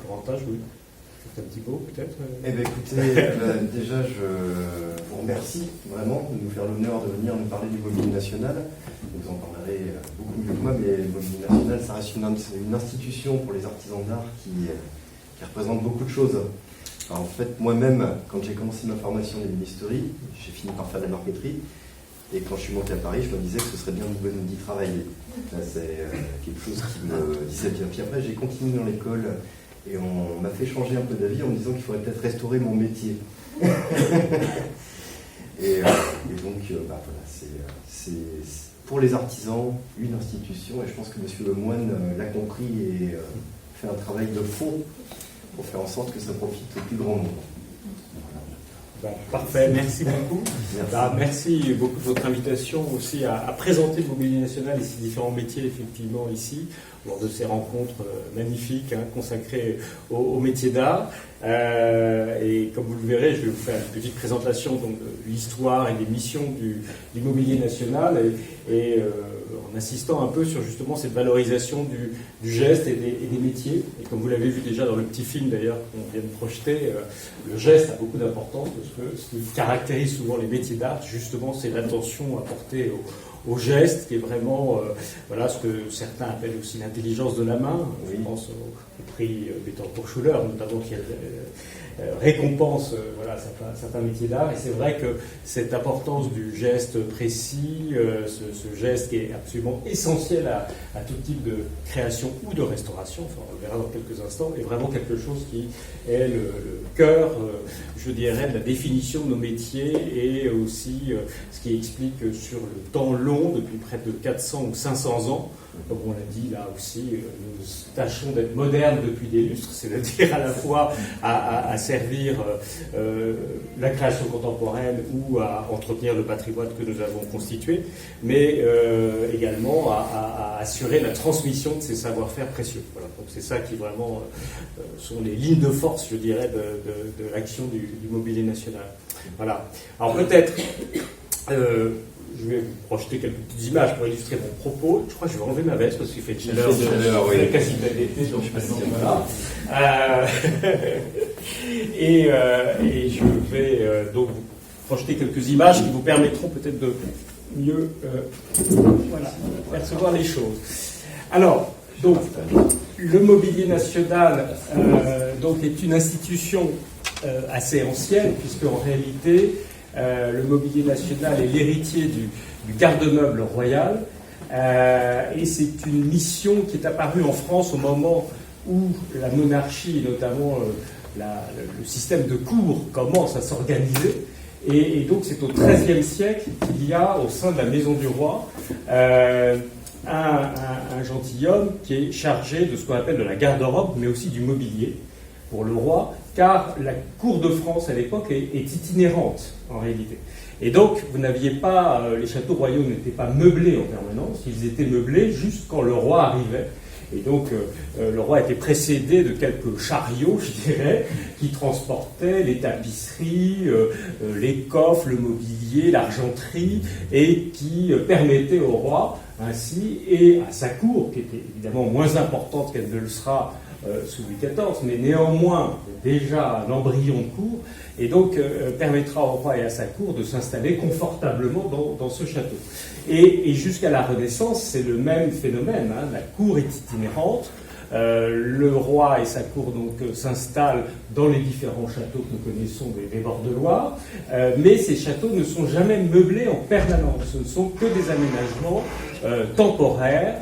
Corentin, je vous un petit mot peut-être. Eh bien écoutez, déjà je vous remercie vraiment de nous faire l'honneur de venir nous parler du mobilier national. Vous en parlerez beaucoup mieux que moi, mais le mobilier national, ça reste une institution pour les artisans d'art qui représente beaucoup de choses. Alors, en fait, moi-même, quand j'ai commencé ma formation d'ébénisterie, j'ai fini par faire de la marqueterie. Et quand je suis monté à Paris, je me disais que ce serait bien d'y travailler. C'est quelque chose qui me disait bien. Puis après, j'ai continué dans l'école. Et on m'a fait changer un peu d'avis en me disant qu'il faudrait peut-être restaurer mon métier. et donc, voilà, c'est pour les artisans une institution, et je pense que M. Lemoine l'a compris et fait un travail de fond pour faire en sorte que ça profite au plus grand nombre. Parfait, merci beaucoup. Merci beaucoup de votre invitation aussi à présenter le mobilier national et ses différents métiers effectivement ici, lors de ces rencontres magnifiques consacrées au métier d'art. Et comme vous le verrez, je vais vous faire une petite présentation donc, de l'histoire et des missions du mobilier national et en insistant un peu sur justement cette valorisation du geste et des métiers. Et comme vous l'avez vu déjà dans le petit film d'ailleurs qu'on vient de projeter, le geste a beaucoup d'importance parce que ce qui caractérise souvent les métiers d'art, justement, c'est l'attention apportée au geste, qui est vraiment voilà, ce que certains appellent aussi l'intelligence de la main. Oui. Je pense au prix Bettencourt-Schuller, notamment, qui récompense voilà, certains métiers d'art. Et c'est vrai que cette importance du geste précis, ce geste qui est absolument essentiel à tout type de création ou de restauration, enfin, on le verra dans quelques instants, est vraiment quelque chose qui est le cœur, je dirais, de la définition de nos métiers et aussi ce qui explique que sur le temps long, depuis près de 400 ou 500 ans, comme on l'a dit là aussi, nous tâchons d'être modernes depuis des lustres, c'est-à-dire à la fois à servir la création contemporaine ou à entretenir le patrimoine que nous avons constitué, mais également à assurer la transmission de ces savoir-faire précieux. Voilà. Donc c'est ça qui vraiment sont les lignes de force, je dirais, de l'action du mobilier national. Voilà. Alors peut-être... je vais vous projeter quelques petites images pour illustrer mon propos. Je crois que je vais enlever ma veste parce qu'il fait de chaleur. Oui. Quasi d'été, donc voilà. Et je vais donc vous projeter quelques images qui vous permettront peut-être de mieux voilà, percevoir les choses. Alors, donc, le mobilier national donc est une institution assez ancienne, puisque en réalité, le mobilier national est l'héritier du garde-meuble royal, et c'est une mission qui est apparue en France au moment où la monarchie, et notamment le système de cour, commence à s'organiser. Et donc c'est au XIIIe siècle qu'il y a au sein de la maison du roi un gentilhomme qui est chargé de ce qu'on appelle de la garde-robe, mais aussi du mobilier pour le roi, car la cour de France à l'époque est itinérante en réalité. Et donc vous n'aviez pas, les châteaux royaux n'étaient pas meublés en permanence, ils étaient meublés juste quand le roi arrivait. Et donc le roi était précédé de quelques chariots, je dirais, qui transportaient les tapisseries, les coffres, le mobilier, l'argenterie, et qui permettaient au roi ainsi et à sa cour, qui était évidemment moins importante qu'elle ne le sera sous Louis XIV, mais néanmoins déjà un embryon de cour, et donc permettra au roi et à sa cour de s'installer confortablement dans ce château. Et jusqu'à la Renaissance, c'est le même phénomène, hein. La cour est itinérante, le roi et sa cour donc s'installent dans les différents châteaux que nous connaissons des bords de Loire, mais ces châteaux ne sont jamais meublés en permanence, ce ne sont que des aménagements temporaires,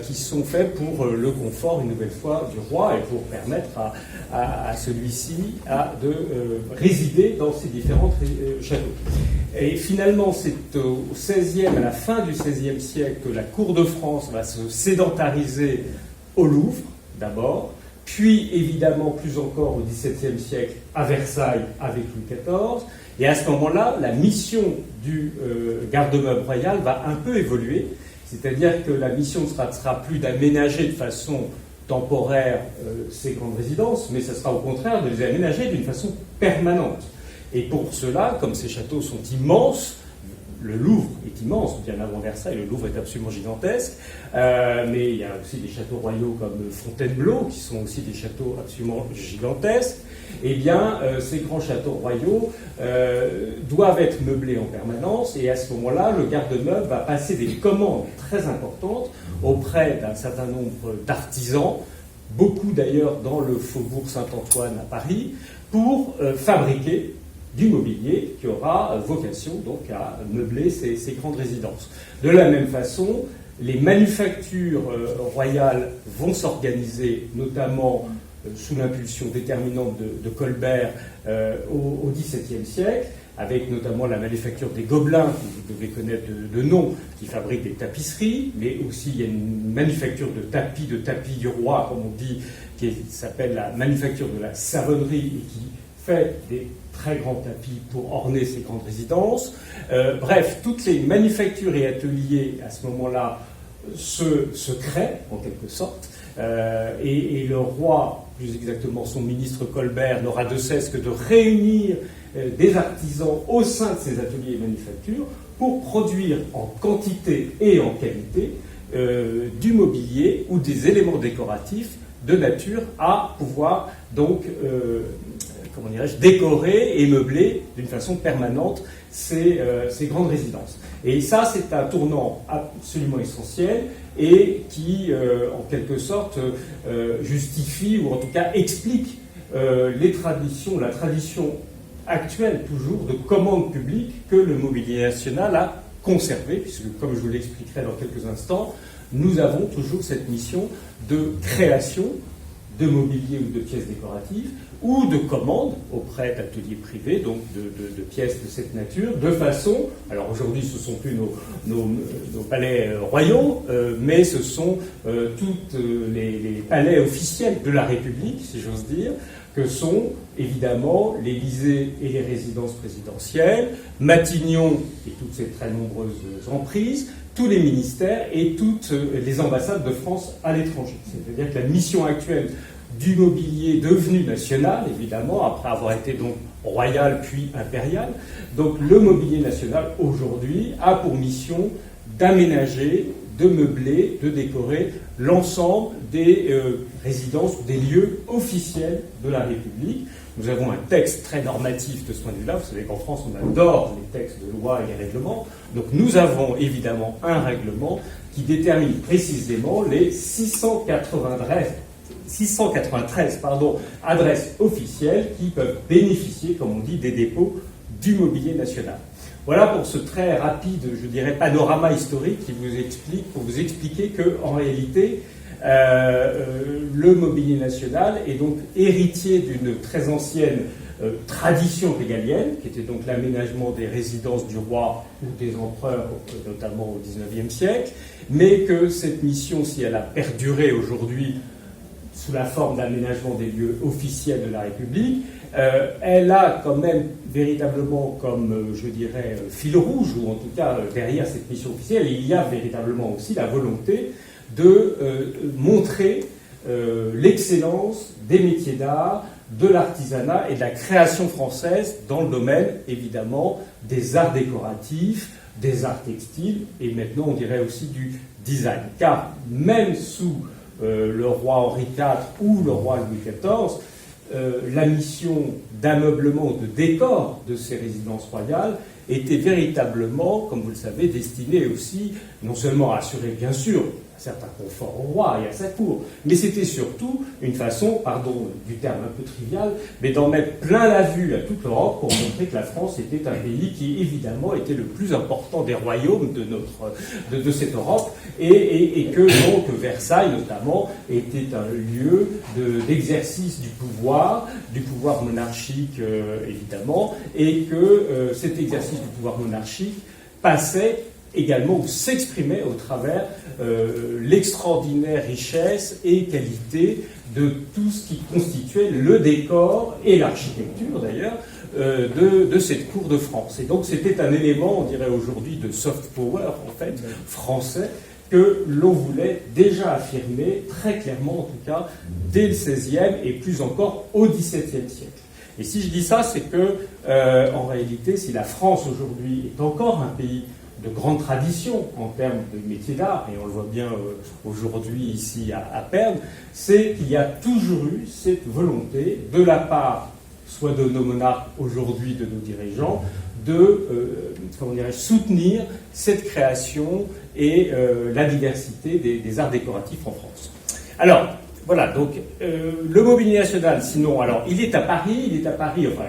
qui sont faits pour le confort, une nouvelle fois, du roi et pour permettre à celui-ci de résider dans ces différents châteaux. Et finalement, c'est au XVIe, à la fin du XVIe siècle, que la cour de France va se sédentariser au Louvre, d'abord, puis évidemment plus encore au XVIIe siècle à Versailles avec Louis XIV. Et à ce moment-là, la mission du garde-meuble royal va un peu évoluer. C'est-à-dire que la mission ne sera plus d'aménager de façon temporaire ces grandes résidences, mais ce sera au contraire de les aménager d'une façon permanente. Et pour cela, comme ces châteaux sont immenses, le Louvre est immense, bien avant Versailles, le Louvre est absolument gigantesque, mais il y a aussi des châteaux royaux comme Fontainebleau, qui sont aussi des châteaux absolument gigantesques. Eh bien, ces grands châteaux royaux doivent être meublés en permanence, et à ce moment-là, le garde-meuble va passer des commandes très importantes auprès d'un certain nombre d'artisans, beaucoup d'ailleurs dans le faubourg Saint-Antoine à Paris, pour fabriquer du mobilier qui aura vocation donc à meubler ces grandes résidences. De la même façon, les manufactures royales vont s'organiser, notamment sous l'impulsion déterminante de Colbert au XVIIe siècle, avec notamment la manufacture des Gobelins, que vous devez connaître de nom, qui fabrique des tapisseries, mais aussi il y a une manufacture de tapis du roi, comme on dit, qui s'appelle la manufacture de la savonnerie, et qui fait des très grands tapis pour orner ces grandes résidences. Bref, toutes les manufactures et ateliers, à ce moment-là, se créent, en quelque sorte, et le roi, plus exactement son ministre Colbert, n'aura de cesse que de réunir des artisans au sein de ces ateliers et manufactures pour produire en quantité et en qualité du mobilier ou des éléments décoratifs de nature à pouvoir donc décorer et meubler d'une façon permanente ces grandes résidences. Et ça, c'est un tournant absolument essentiel et qui, en quelque sorte, justifie, ou en tout cas explique la tradition actuelle toujours de commande publique que le mobilier national a conservé, puisque, comme je vous l'expliquerai dans quelques instants, nous avons toujours cette mission de création de mobilier ou de pièces décoratives, ou de commandes auprès d'ateliers privés, donc de pièces de cette nature, de façon, alors aujourd'hui ce ne sont plus nos palais royaux, mais ce sont tous les palais officiels de la République, si j'ose dire, que sont évidemment l'Élysée et les résidences présidentielles, Matignon et toutes ses très nombreuses emprises, tous les ministères et toutes les ambassades de France à l'étranger. C'est-à-dire que la mission actuelle du mobilier devenu national, évidemment, après avoir été donc royal puis impérial, donc le mobilier national aujourd'hui a pour mission d'aménager, de meubler, de décorer l'ensemble des résidences ou des lieux officiels de la République. Nous avons un texte très normatif de ce point de vue-là. Vous savez qu'en France, on adore les textes de loi et les règlements. Donc nous avons évidemment un règlement qui détermine précisément les 693 adresses officielles qui peuvent bénéficier, comme on dit, des dépôts du mobilier national. Voilà pour ce très rapide, je dirais, panorama historique qui vous explique, pour vous expliquer qu'en réalité, le mobilier national est donc héritier d'une très ancienne tradition régalienne, qui était donc l'aménagement des résidences du roi ou des empereurs, notamment au XIXe siècle, mais que cette mission, si elle a perduré aujourd'hui sous la forme d'aménagement des lieux officiels de la République, elle a quand même véritablement comme, je dirais, fil rouge, ou en tout cas derrière cette mission officielle, il y a véritablement aussi la volonté de montrer l'excellence des métiers d'art, de l'artisanat et de la création française dans le domaine, évidemment, des arts décoratifs, des arts textiles, et maintenant on dirait aussi du design. Car même sous le roi Henri IV ou le roi Louis XIV, la mission d'ameublement ou de décor de ces résidences royales était véritablement, comme vous le savez, destinée aussi non seulement à assurer bien sûr un certain confort au roi et à sa cour, mais c'était surtout une façon, pardon du terme un peu trivial, mais d'en mettre plein la vue à toute l'Europe pour montrer que la France était un pays qui évidemment était le plus important des royaumes de cette Europe, et que donc Versailles notamment était un lieu d'exercice du pouvoir monarchique évidemment, et que cet exercice du pouvoir monarchique passait également, ou s'exprimait au travers l'extraordinaire richesse et qualité de tout ce qui constituait le décor et l'architecture d'ailleurs de cette cour de France. Et donc c'était un élément, on dirait aujourd'hui, de soft power en fait, français, que l'on voulait déjà affirmer très clairement, en tout cas, dès le XVIe et plus encore au XVIIe siècle. Et si je dis ça, c'est que, en réalité, si la France aujourd'hui est encore un pays de grande tradition en termes de métier d'art, et on le voit bien aujourd'hui ici à Pernes, c'est qu'il y a toujours eu cette volonté de la part soit de nos monarques aujourd'hui, de nos dirigeants, de soutenir cette création et la diversité des arts décoratifs en France. Alors, voilà, donc le Mobilier National, sinon, alors il est à Paris, enfin,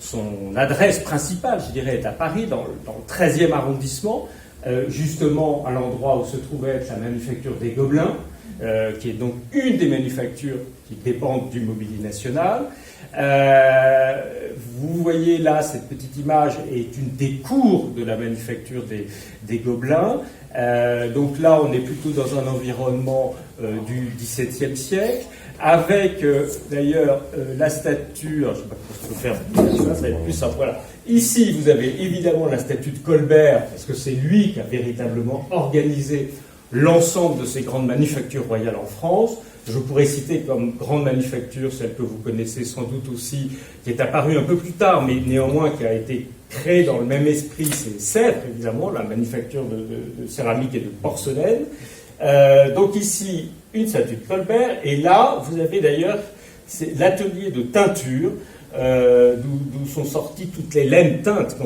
son adresse principale, je dirais, est à Paris, dans le 13e arrondissement, justement à l'endroit où se trouvait la manufacture des Gobelins, qui est donc une des manufactures qui dépendent du Mobilier National. Vous voyez là, cette petite image est une des cours de la manufacture des Gobelins. Donc là, on est plutôt dans un environnement du XVIIe siècle, avec d'ailleurs la statue, alors, je ne sais pas comment je peux faire, ça va être plus simple, voilà. Ici, vous avez évidemment la statue de Colbert, parce que c'est lui qui a véritablement organisé l'ensemble de ces grandes manufactures royales en France. Je pourrais citer comme grande manufacture celle que vous connaissez sans doute aussi, qui est apparue un peu plus tard, mais néanmoins qui a été créée dans le même esprit, c'est Sèvres, évidemment, la manufacture de céramique et de porcelaine. Donc ici, une statue de Colbert, et là, vous avez d'ailleurs l'atelier de teinture, d'où sont sorties toutes les laines teintes qui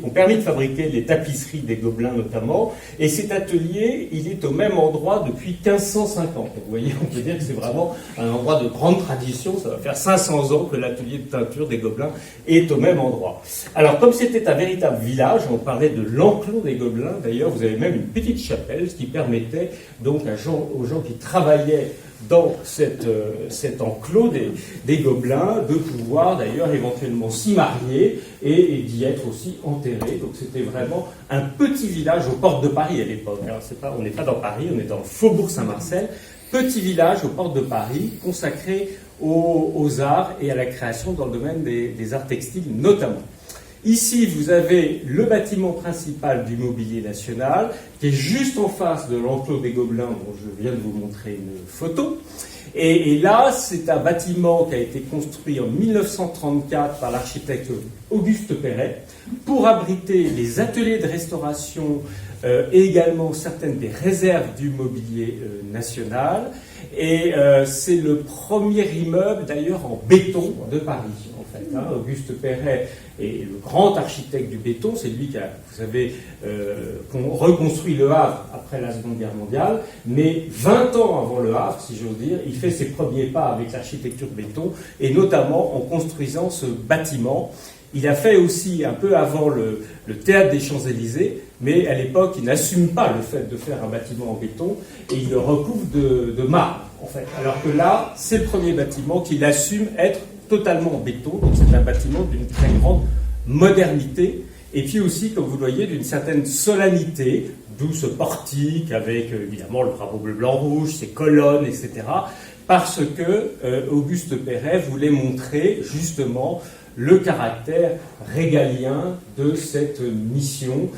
ont permis de fabriquer les tapisseries des Gobelins notamment. Et cet atelier, il est au même endroit depuis 1550. Donc, vous voyez, on peut dire que c'est vraiment un endroit de grande tradition. Ça va faire 500 ans que l'atelier de teinture des Gobelins est au même endroit. Alors, comme c'était un véritable village, on parlait de l'enclos des Gobelins. D'ailleurs, vous avez même une petite chapelle, ce qui permettait donc aux gens qui travaillaient dans cet enclos des Gobelins, de pouvoir d'ailleurs éventuellement s'y marier et d'y être aussi enterrés. Donc c'était vraiment un petit village aux portes de Paris à l'époque. Alors on n'est pas dans Paris, on est dans le faubourg Saint-Marcel. Petit village aux portes de Paris, consacré aux arts et à la création dans le domaine des arts textiles notamment. Ici, vous avez le bâtiment principal du Mobilier National, qui est juste en face de l'enclos des Gobelins, dont je viens de vous montrer une photo. Et là, c'est un bâtiment qui a été construit en 1934 par l'architecte Auguste Perret, pour abriter les ateliers de restauration et également certaines des réserves du Mobilier National. Et c'est le premier immeuble, d'ailleurs, en béton de Paris. Auguste Perret est le grand architecte du béton, c'est lui qui a, vous savez, reconstruit le Havre après la Seconde Guerre mondiale, mais 20 ans avant le Havre, si j'ose dire, il fait ses premiers pas avec l'architecture béton, et notamment en construisant ce bâtiment. Il a fait aussi, un peu avant, le théâtre des Champs-Élysées, mais à l'époque, il n'assume pas le fait de faire un bâtiment en béton, et il le recouvre de marbre, en fait. Alors que là, c'est le premier bâtiment qu'il assume être totalement en béton, donc c'est un bâtiment d'une très grande modernité, et puis aussi, comme vous le voyez, d'une certaine solennité, d'où ce portique avec évidemment le drapeau bleu-blanc-rouge, ses colonnes, etc., parce que Auguste Perret voulait montrer justement le caractère régalien de cette mission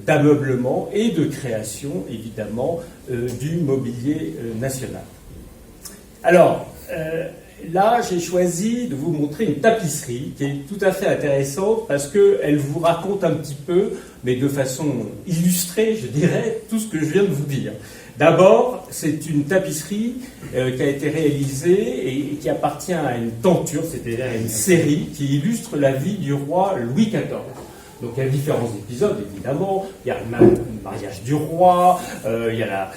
d'ameublement et de création, évidemment, du Mobilier National. Alors, là, j'ai choisi de vous montrer une tapisserie qui est tout à fait intéressante parce qu'elle vous raconte un petit peu, mais de façon illustrée, je dirais, tout ce que je viens de vous dire. D'abord, c'est une tapisserie qui a été réalisée et qui appartient à une tenture, c'est-à-dire à une série qui illustre la vie du roi Louis XIV. Donc il y a différents épisodes, évidemment. Il y a le mariage du roi, il y a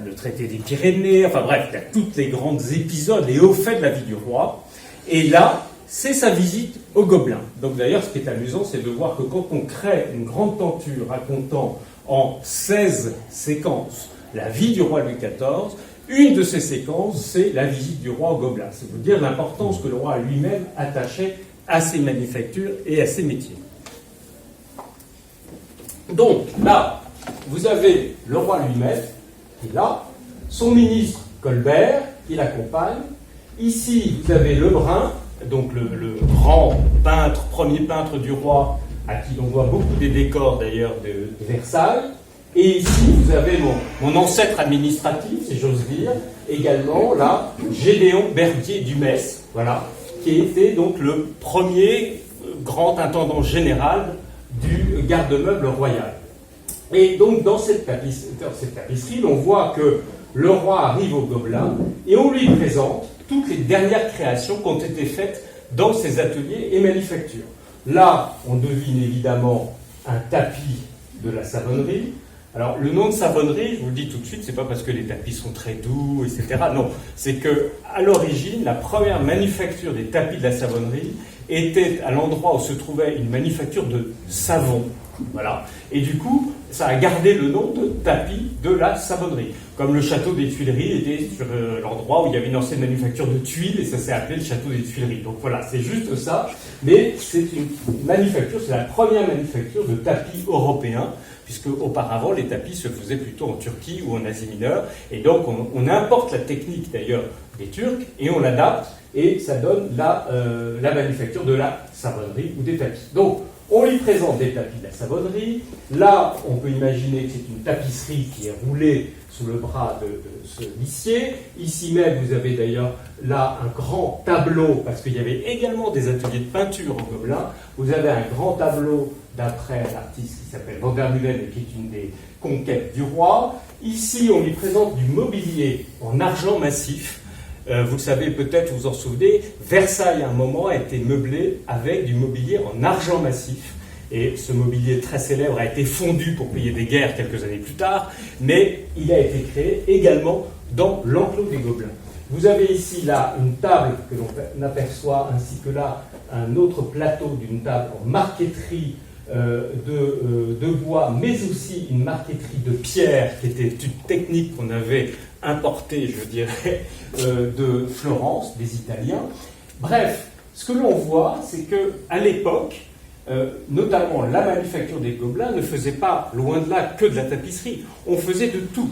le traité des Pyrénées, enfin bref, il y a tous les grands épisodes, les hauts faits de la vie du roi. Et là, c'est sa visite aux Gobelins. Donc d'ailleurs, ce qui est amusant, c'est de voir que quand on crée une grande tenture racontant en 16 séquences la vie du roi Louis XIV, une de ces séquences, c'est la visite du roi aux Gobelins. C'est vous dire l'importance que le roi lui-même attachait à ses manufactures et à ses métiers. Donc, là, vous avez le roi lui-même, qui est là, son ministre Colbert, qui l'accompagne. Ici, vous avez Lebrun, donc le grand peintre, premier peintre du roi, à qui l'on voit beaucoup des décors d'ailleurs de Versailles. Et ici, vous avez mon ancêtre administratif, si j'ose dire, également, là, Gédéon Berbier du Metz, voilà, qui était donc le premier grand intendant général du garde-meuble royal. Et donc dans cette tapisserie, on voit que le roi arrive au Gobelin et on lui présente toutes les dernières créations qui ont été faites dans ses ateliers et manufactures. Là, on devine évidemment un tapis de la Savonnerie. Alors, le nom de Savonnerie, je vous le dis tout de suite, c'est pas parce que les tapis sont très doux, etc. Non, c'est que à l'origine, la première manufacture des tapis de la Savonnerie était à l'endroit où se trouvait une manufacture de savon. Voilà. Et du coup, ça a gardé le nom de tapis de la Savonnerie. Comme le château des Tuileries était sur l'endroit où il y avait une ancienne manufacture de tuiles et ça s'est appelé le château des Tuileries. Donc voilà, c'est juste ça. Mais c'est une manufacture, c'est la première manufacture de tapis européens, puisque auparavant les tapis se faisaient plutôt en Turquie ou en Asie mineure. Et donc on importe la technique d'ailleurs des Turcs et on l'adapte et ça donne la manufacture de la Savonnerie ou des tapis. Donc on lui présente des tapis de la Savonnerie. Là, on peut imaginer que c'est une tapisserie qui est roulée sous le bras de ce lissier. Ici même, vous avez d'ailleurs là un grand tableau, parce qu'il y avait également des ateliers de peinture au Gobelin. Vous avez un grand tableau d'après un artiste qui s'appelle Van der Meulen et qui est une des conquêtes du roi. Ici, on lui présente du mobilier en argent massif. Vous le savez peut-être, vous vous en souvenez, Versailles à un moment a été meublé avec du mobilier en argent massif. Et ce mobilier très célèbre a été fondu pour payer des guerres quelques années plus tard, mais il a été créé également dans l'enclos des Gobelins. Vous avez ici là une table que l'on aperçoit, ainsi que là un autre plateau d'une table en marqueterie de bois, mais aussi une marqueterie de pierre, qui était une technique qu'on avait importée, je dirais, de Florence, des Italiens. Bref, ce que l'on voit, c'est qu'à l'époque, notamment la manufacture des Gobelins ne faisait pas, loin de là, que de la tapisserie. On faisait de tout.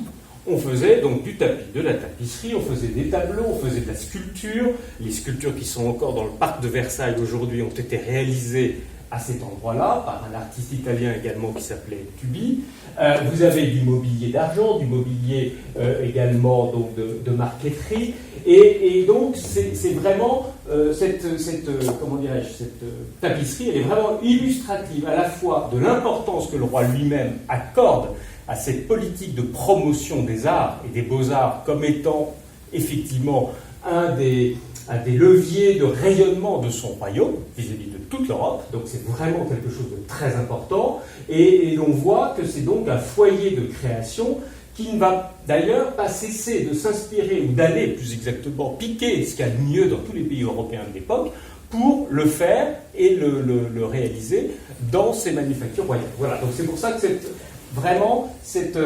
On faisait donc du tapis, de la tapisserie, on faisait des tableaux, on faisait de la sculpture. Les sculptures qui sont encore dans le parc de Versailles aujourd'hui ont été réalisées à cet endroit-là, par un artiste italien également qui s'appelait Tubi. Vous avez du mobilier d'argent, du mobilier également donc, de marqueterie. Et donc, c'est vraiment cette tapisserie, elle est vraiment illustrative à la fois de l'importance que le roi lui-même accorde à cette politique de promotion des arts et des beaux-arts comme étant effectivement un des leviers de rayonnement de son royaume vis-à-vis de toute l'Europe. Donc c'est vraiment quelque chose de très important. Et l'on voit que c'est donc un foyer de création qui ne va d'ailleurs pas cesser de s'inspirer ou d'aller plus exactement piquer ce qu'il y a de mieux dans tous les pays européens de l'époque pour le faire et le réaliser dans ses manufactures royales. Voilà, donc c'est pour ça que cette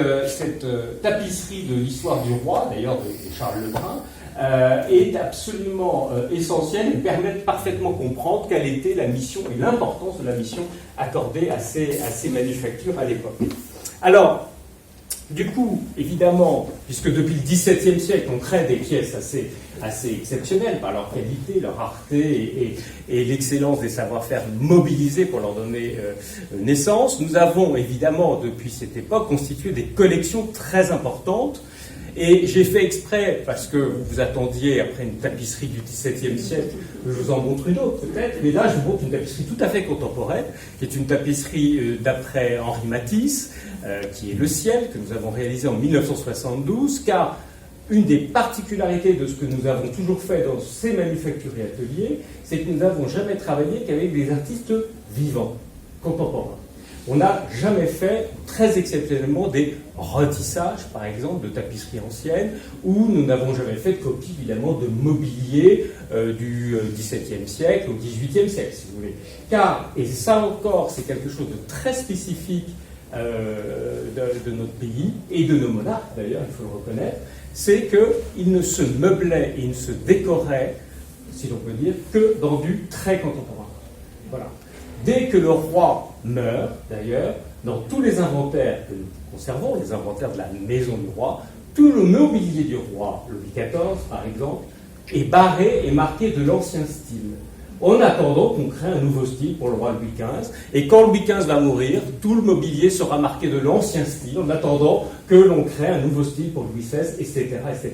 tapisserie de l'histoire du roi, d'ailleurs de Charles Le Brun, est absolument essentielle et permet de parfaitement comprendre quelle était la mission et l'importance de la mission accordée à ces manufactures à l'époque. Alors, du coup, évidemment, puisque depuis le XVIIe siècle, on crée des pièces assez exceptionnelles par leur qualité, leur rareté et l'excellence des savoir-faire mobilisés pour leur donner naissance, nous avons évidemment, depuis cette époque, constitué des collections très importantes. Et j'ai fait exprès, parce que vous vous attendiez, après une tapisserie du XVIIe siècle, que je vous en montre une autre peut-être, mais là je vous montre une tapisserie tout à fait contemporaine, qui est une tapisserie d'après Henri Matisse, qui est Le Ciel, que nous avons réalisé en 1972, car une des particularités de ce que nous avons toujours fait dans ces manufactures et ateliers, c'est que nous n'avons jamais travaillé qu'avec des artistes vivants, contemporains. On n'a jamais fait, très exceptionnellement, des retissages, par exemple, de tapisseries anciennes, ou nous n'avons jamais fait de copie, évidemment, de mobilier du XVIIe siècle au XVIIIe siècle, si vous voulez. Car, et ça encore, c'est quelque chose de très spécifique de notre pays, et de nos monarques, d'ailleurs, il faut le reconnaître, c'est qu'ils ne se meublaient et ils ne se décoraient, si l'on peut dire, que dans du très contemporain. Voilà. Dès que le roi meurt, d'ailleurs, dans tous les inventaires que nous conservons, les inventaires de la maison du roi, tout le mobilier du roi, Louis XIV par exemple, est barré et marqué de l'ancien style. en attendant qu'on crée un nouveau style pour le roi Louis XV. Et quand Louis XV va mourir, tout le mobilier sera marqué de l'ancien style, en attendant que l'on crée un nouveau style pour Louis XVI, etc., etc.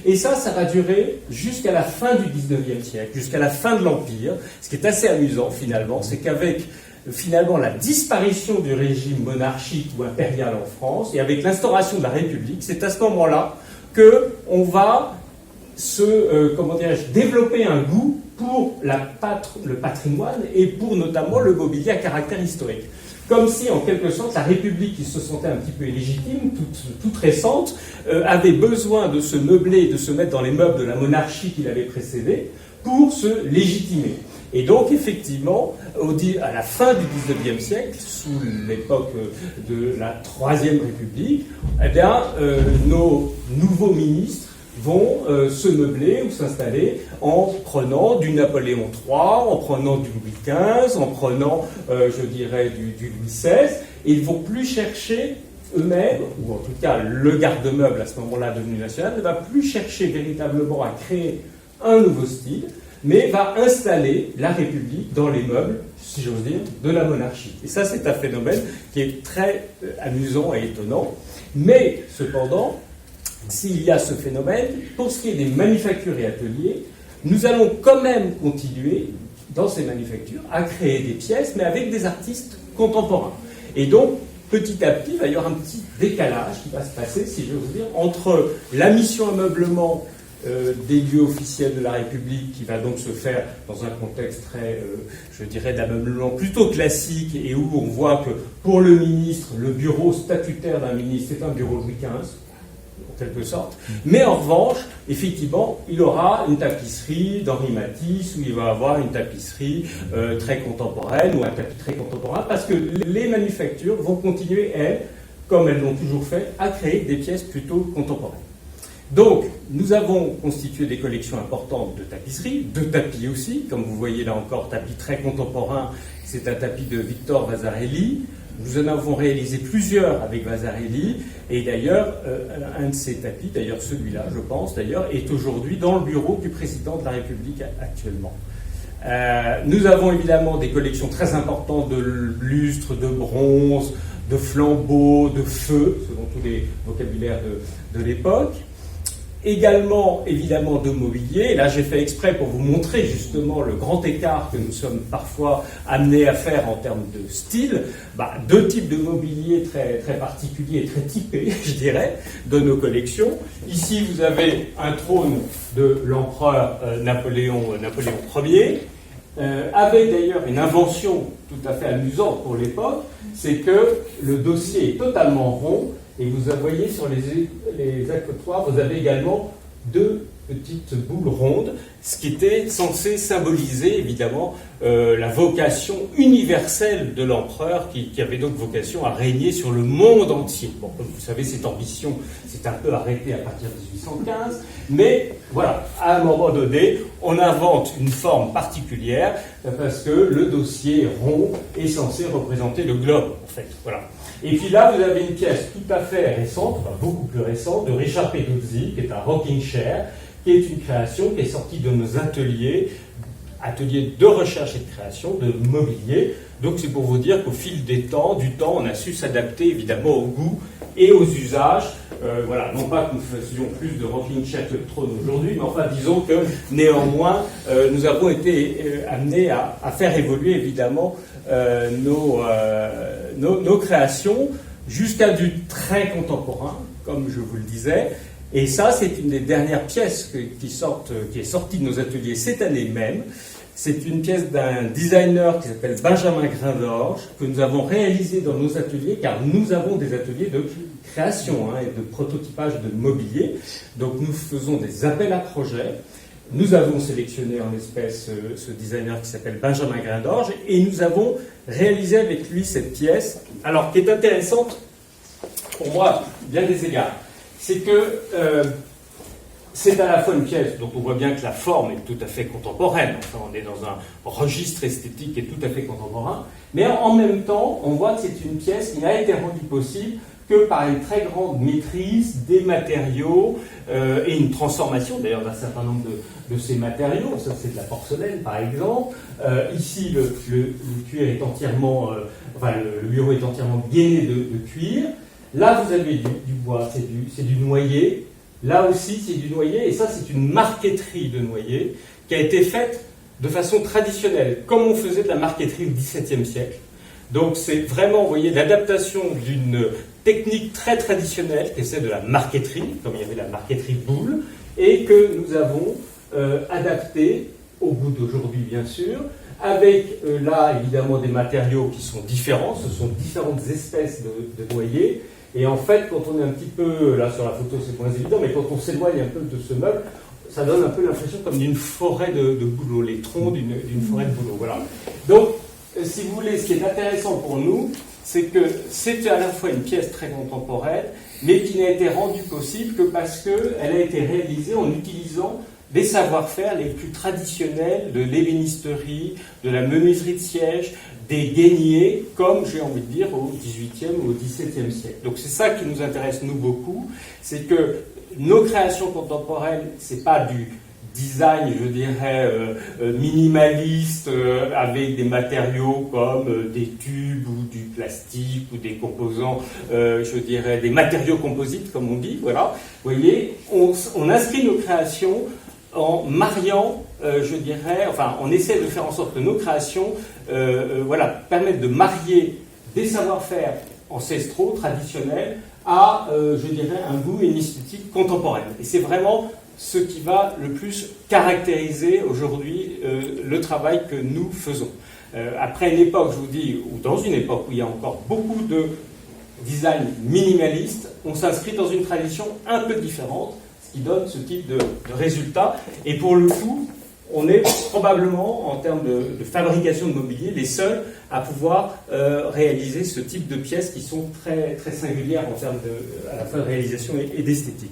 Et ça va durer jusqu'à la fin du XIXe siècle, jusqu'à la fin de l'Empire. Ce qui est assez amusant, finalement, c'est qu'avec finalement la disparition du régime monarchique ou impérial en France, et avec l'instauration de la République, c'est à ce moment-là qu'on va développer un goût pour le patrimoine et pour notamment le mobilier à caractère historique. Comme si, en quelque sorte, la République, qui se sentait un petit peu illégitime, toute récente, avait besoin de se meubler, de se mettre dans les meubles de la monarchie qui l'avait précédée, pour se légitimer. Et donc, effectivement, à la fin du XIXe siècle, sous l'époque de la Troisième République, eh bien, nos nouveaux ministres vont se meubler ou s'installer en prenant du Napoléon III, en prenant du Louis XV, en prenant, je dirais, du Louis XVI, et ils ne vont plus chercher eux-mêmes, ou en tout cas le garde-meuble à ce moment-là devenu national, ne va plus chercher véritablement à créer un nouveau style, mais va installer la République dans les meubles, si j'ose dire, de la monarchie. Et ça, c'est un phénomène qui est très amusant et étonnant. Mais, cependant, s'il y a ce phénomène, pour ce qui est des manufactures et ateliers, nous allons quand même continuer, dans ces manufactures, à créer des pièces, mais avec des artistes contemporains. Et donc, petit à petit, il va y avoir un petit décalage qui va se passer, si j'ose dire, entre la mission ameublement des lieux officiels de la République, qui va donc se faire dans un contexte très, je dirais, d'ameublement plutôt classique, et où on voit que pour le ministre, le bureau statutaire d'un ministre, c'est un bureau Louis XV, en quelque sorte. Mais en revanche, effectivement, il aura une tapisserie d'Henri Matisse, où il va avoir une tapisserie très contemporaine, ou un tapis très contemporain, parce que les manufactures vont continuer, elles, comme elles l'ont toujours fait, à créer des pièces plutôt contemporaines. Donc, nous avons constitué des collections importantes de tapisseries, de tapis aussi, comme vous voyez là encore, tapis très contemporain, c'est un tapis de Victor Vasarely. Nous en avons réalisé plusieurs avec Vasarely, et d'ailleurs, un de ces tapis, d'ailleurs celui-là, je pense, d'ailleurs, est aujourd'hui dans le bureau du président de la République actuellement. Nous avons évidemment des collections très importantes de lustres, de bronze, de flambeaux, de feux, selon tous les vocabulaires de l'époque. Également, évidemment, de mobilier. Et là, j'ai fait exprès pour vous montrer justement le grand écart que nous sommes parfois amenés à faire en termes de style. Deux types de mobilier très, très particuliers et très typés, je dirais, de nos collections. Ici, vous avez un trône de l'empereur Napoléon Ier, avec d'ailleurs une invention tout à fait amusante pour l'époque, c'est que le dossier est totalement rond. Et vous voyez sur les accotoirs, vous avez également deux petites boules rondes, ce qui était censé symboliser évidemment la vocation universelle de l'empereur, qui avait donc vocation à régner sur le monde entier. Bon, comme vous savez, cette ambition s'est un peu arrêtée à partir de 1815, mais voilà, à un moment donné, on invente une forme particulière parce que le dossier rond est censé représenter le globe, en fait. Voilà. Et puis là, vous avez une pièce tout à fait récente, enfin beaucoup plus récente, de Richard Peduzzi, qui est un rocking chair, qui est une création qui est sortie de nos ateliers de recherche et de création, de mobilier. Donc c'est pour vous dire qu'au fil du temps, on a su s'adapter évidemment au goût et aux usages. Voilà, non pas que nous faisions plus de rocking chair que de trône aujourd'hui, mais enfin disons que néanmoins, nous avons été amenés à faire évoluer évidemment nos créations jusqu'à du très contemporain, comme je vous le disais. Et ça, c'est une des dernières pièces qui est sortie de nos ateliers cette année même. C'est une pièce d'un designer qui s'appelle Benjamin Graindorge, que nous avons réalisé dans nos ateliers, car nous avons des ateliers de création et de prototypage de mobilier. Donc nous faisons des appels à projets. Nous avons sélectionné en espèce ce designer qui s'appelle Benjamin Graindorge, et nous avons réalisé avec lui cette pièce, alors qui est intéressante pour moi, bien des égards. C'est que c'est à la fois une pièce dont on voit bien que la forme est tout à fait contemporaine, enfin on est dans un registre esthétique qui est tout à fait contemporain, mais en même temps, on voit que c'est une pièce qui n'a été rendue possible que par une très grande maîtrise des matériaux et une transformation d'ailleurs d'un certain nombre de ces matériaux. Ça, c'est de la porcelaine, par exemple. Ici, le cuir est entièrement, le bureau est entièrement gainé de cuir. Là, vous avez du bois, c'est du noyer. Là aussi, c'est du noyer, et ça, c'est une marqueterie de noyer qui a été faite de façon traditionnelle, comme on faisait de la marqueterie au XVIIe siècle. Donc, c'est vraiment, vous voyez, l'adaptation d'une technique très traditionnelle, qui est celle de la marqueterie, comme il y avait la marqueterie boule, et que nous avons adaptée au goût d'aujourd'hui, bien sûr, avec là, évidemment, des matériaux qui sont différents. Ce sont différentes espèces de noyer. Et en fait, quand on est un petit peu, là sur la photo c'est moins évident, mais quand on s'éloigne un peu de ce meuble, ça donne un peu l'impression comme d'une forêt de bouleaux, les troncs d'une forêt de bouleaux. Voilà. Donc, si vous voulez, ce qui est intéressant pour nous, c'est que c'est à la fois une pièce très contemporaine, mais qui n'a été rendue possible que parce qu'elle a été réalisée en utilisant des savoir-faire les plus traditionnels de l'ébénisterie, de la menuiserie de siège, des gainiers, comme j'ai envie de dire au XVIIIe ou au XVIIe siècle. Donc c'est ça qui nous intéresse nous beaucoup, c'est que nos créations contemporaines, c'est pas du design, je dirais, minimaliste, avec des matériaux comme des tubes ou du plastique ou des composants, je dirais, des matériaux composites, comme on dit, voilà. Vous voyez, on inscrit nos créations en mariant, je dirais, enfin, on essaie de faire en sorte que nos créations permettent de marier des savoir-faire ancestraux, traditionnels, à, je dirais, un goût et une esthétique contemporaine. Et c'est vraiment ce qui va le plus caractériser aujourd'hui le travail que nous faisons. Après une époque, je vous dis, ou dans une époque où il y a encore beaucoup de design minimaliste, on s'inscrit dans une tradition un peu différente, qui donne ce type de résultat. Et pour le coup, on est probablement, en termes de fabrication de mobilier, les seuls à pouvoir réaliser ce type de pièces qui sont très, très singulières en termes à la fois de réalisation et d'esthétique.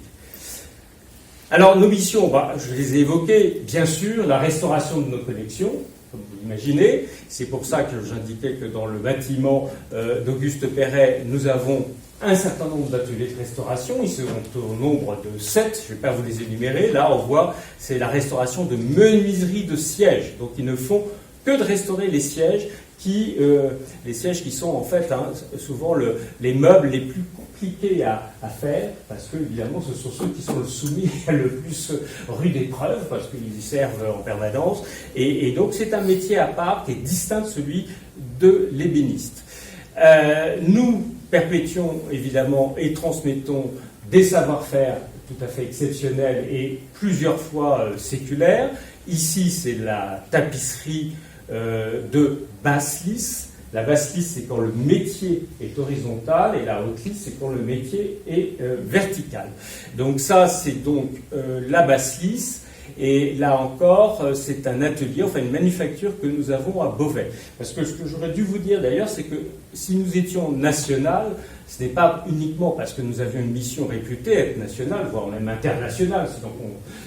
Alors, nos missions, je les ai évoquées, bien sûr, la restauration de nos collections, comme vous l'imaginez. C'est pour ça que j'indiquais que dans le bâtiment d'Auguste Perret, nous avons un certain nombre d'ateliers de restauration. Ils sont au nombre de 7, je ne vais pas vous les énumérer. Là, on voit, c'est la restauration de menuiserie de sièges. Donc, ils ne font que de restaurer les sièges qui sont en fait souvent les meubles les plus compliqués à faire, parce que évidemment ce sont ceux qui sont soumis à le plus rude épreuve, parce qu'ils y servent en permanence, et donc c'est un métier à part qui est distinct de celui de l'ébéniste. Nous perpétuons évidemment et transmettons des savoir-faire tout à fait exceptionnels et plusieurs fois séculaires. Ici, c'est la tapisserie de basse lisse. La basse lisse, c'est quand le métier est horizontal, et la haute lisse, c'est quand le métier est vertical. Donc ça, c'est donc la basse lisse. Et là encore, c'est un atelier, enfin une manufacture que nous avons à Beauvais. Parce que ce que j'aurais dû vous dire d'ailleurs, c'est que si nous étions national, ce n'est pas uniquement parce que nous avions une mission réputée être nationale, voire même internationale,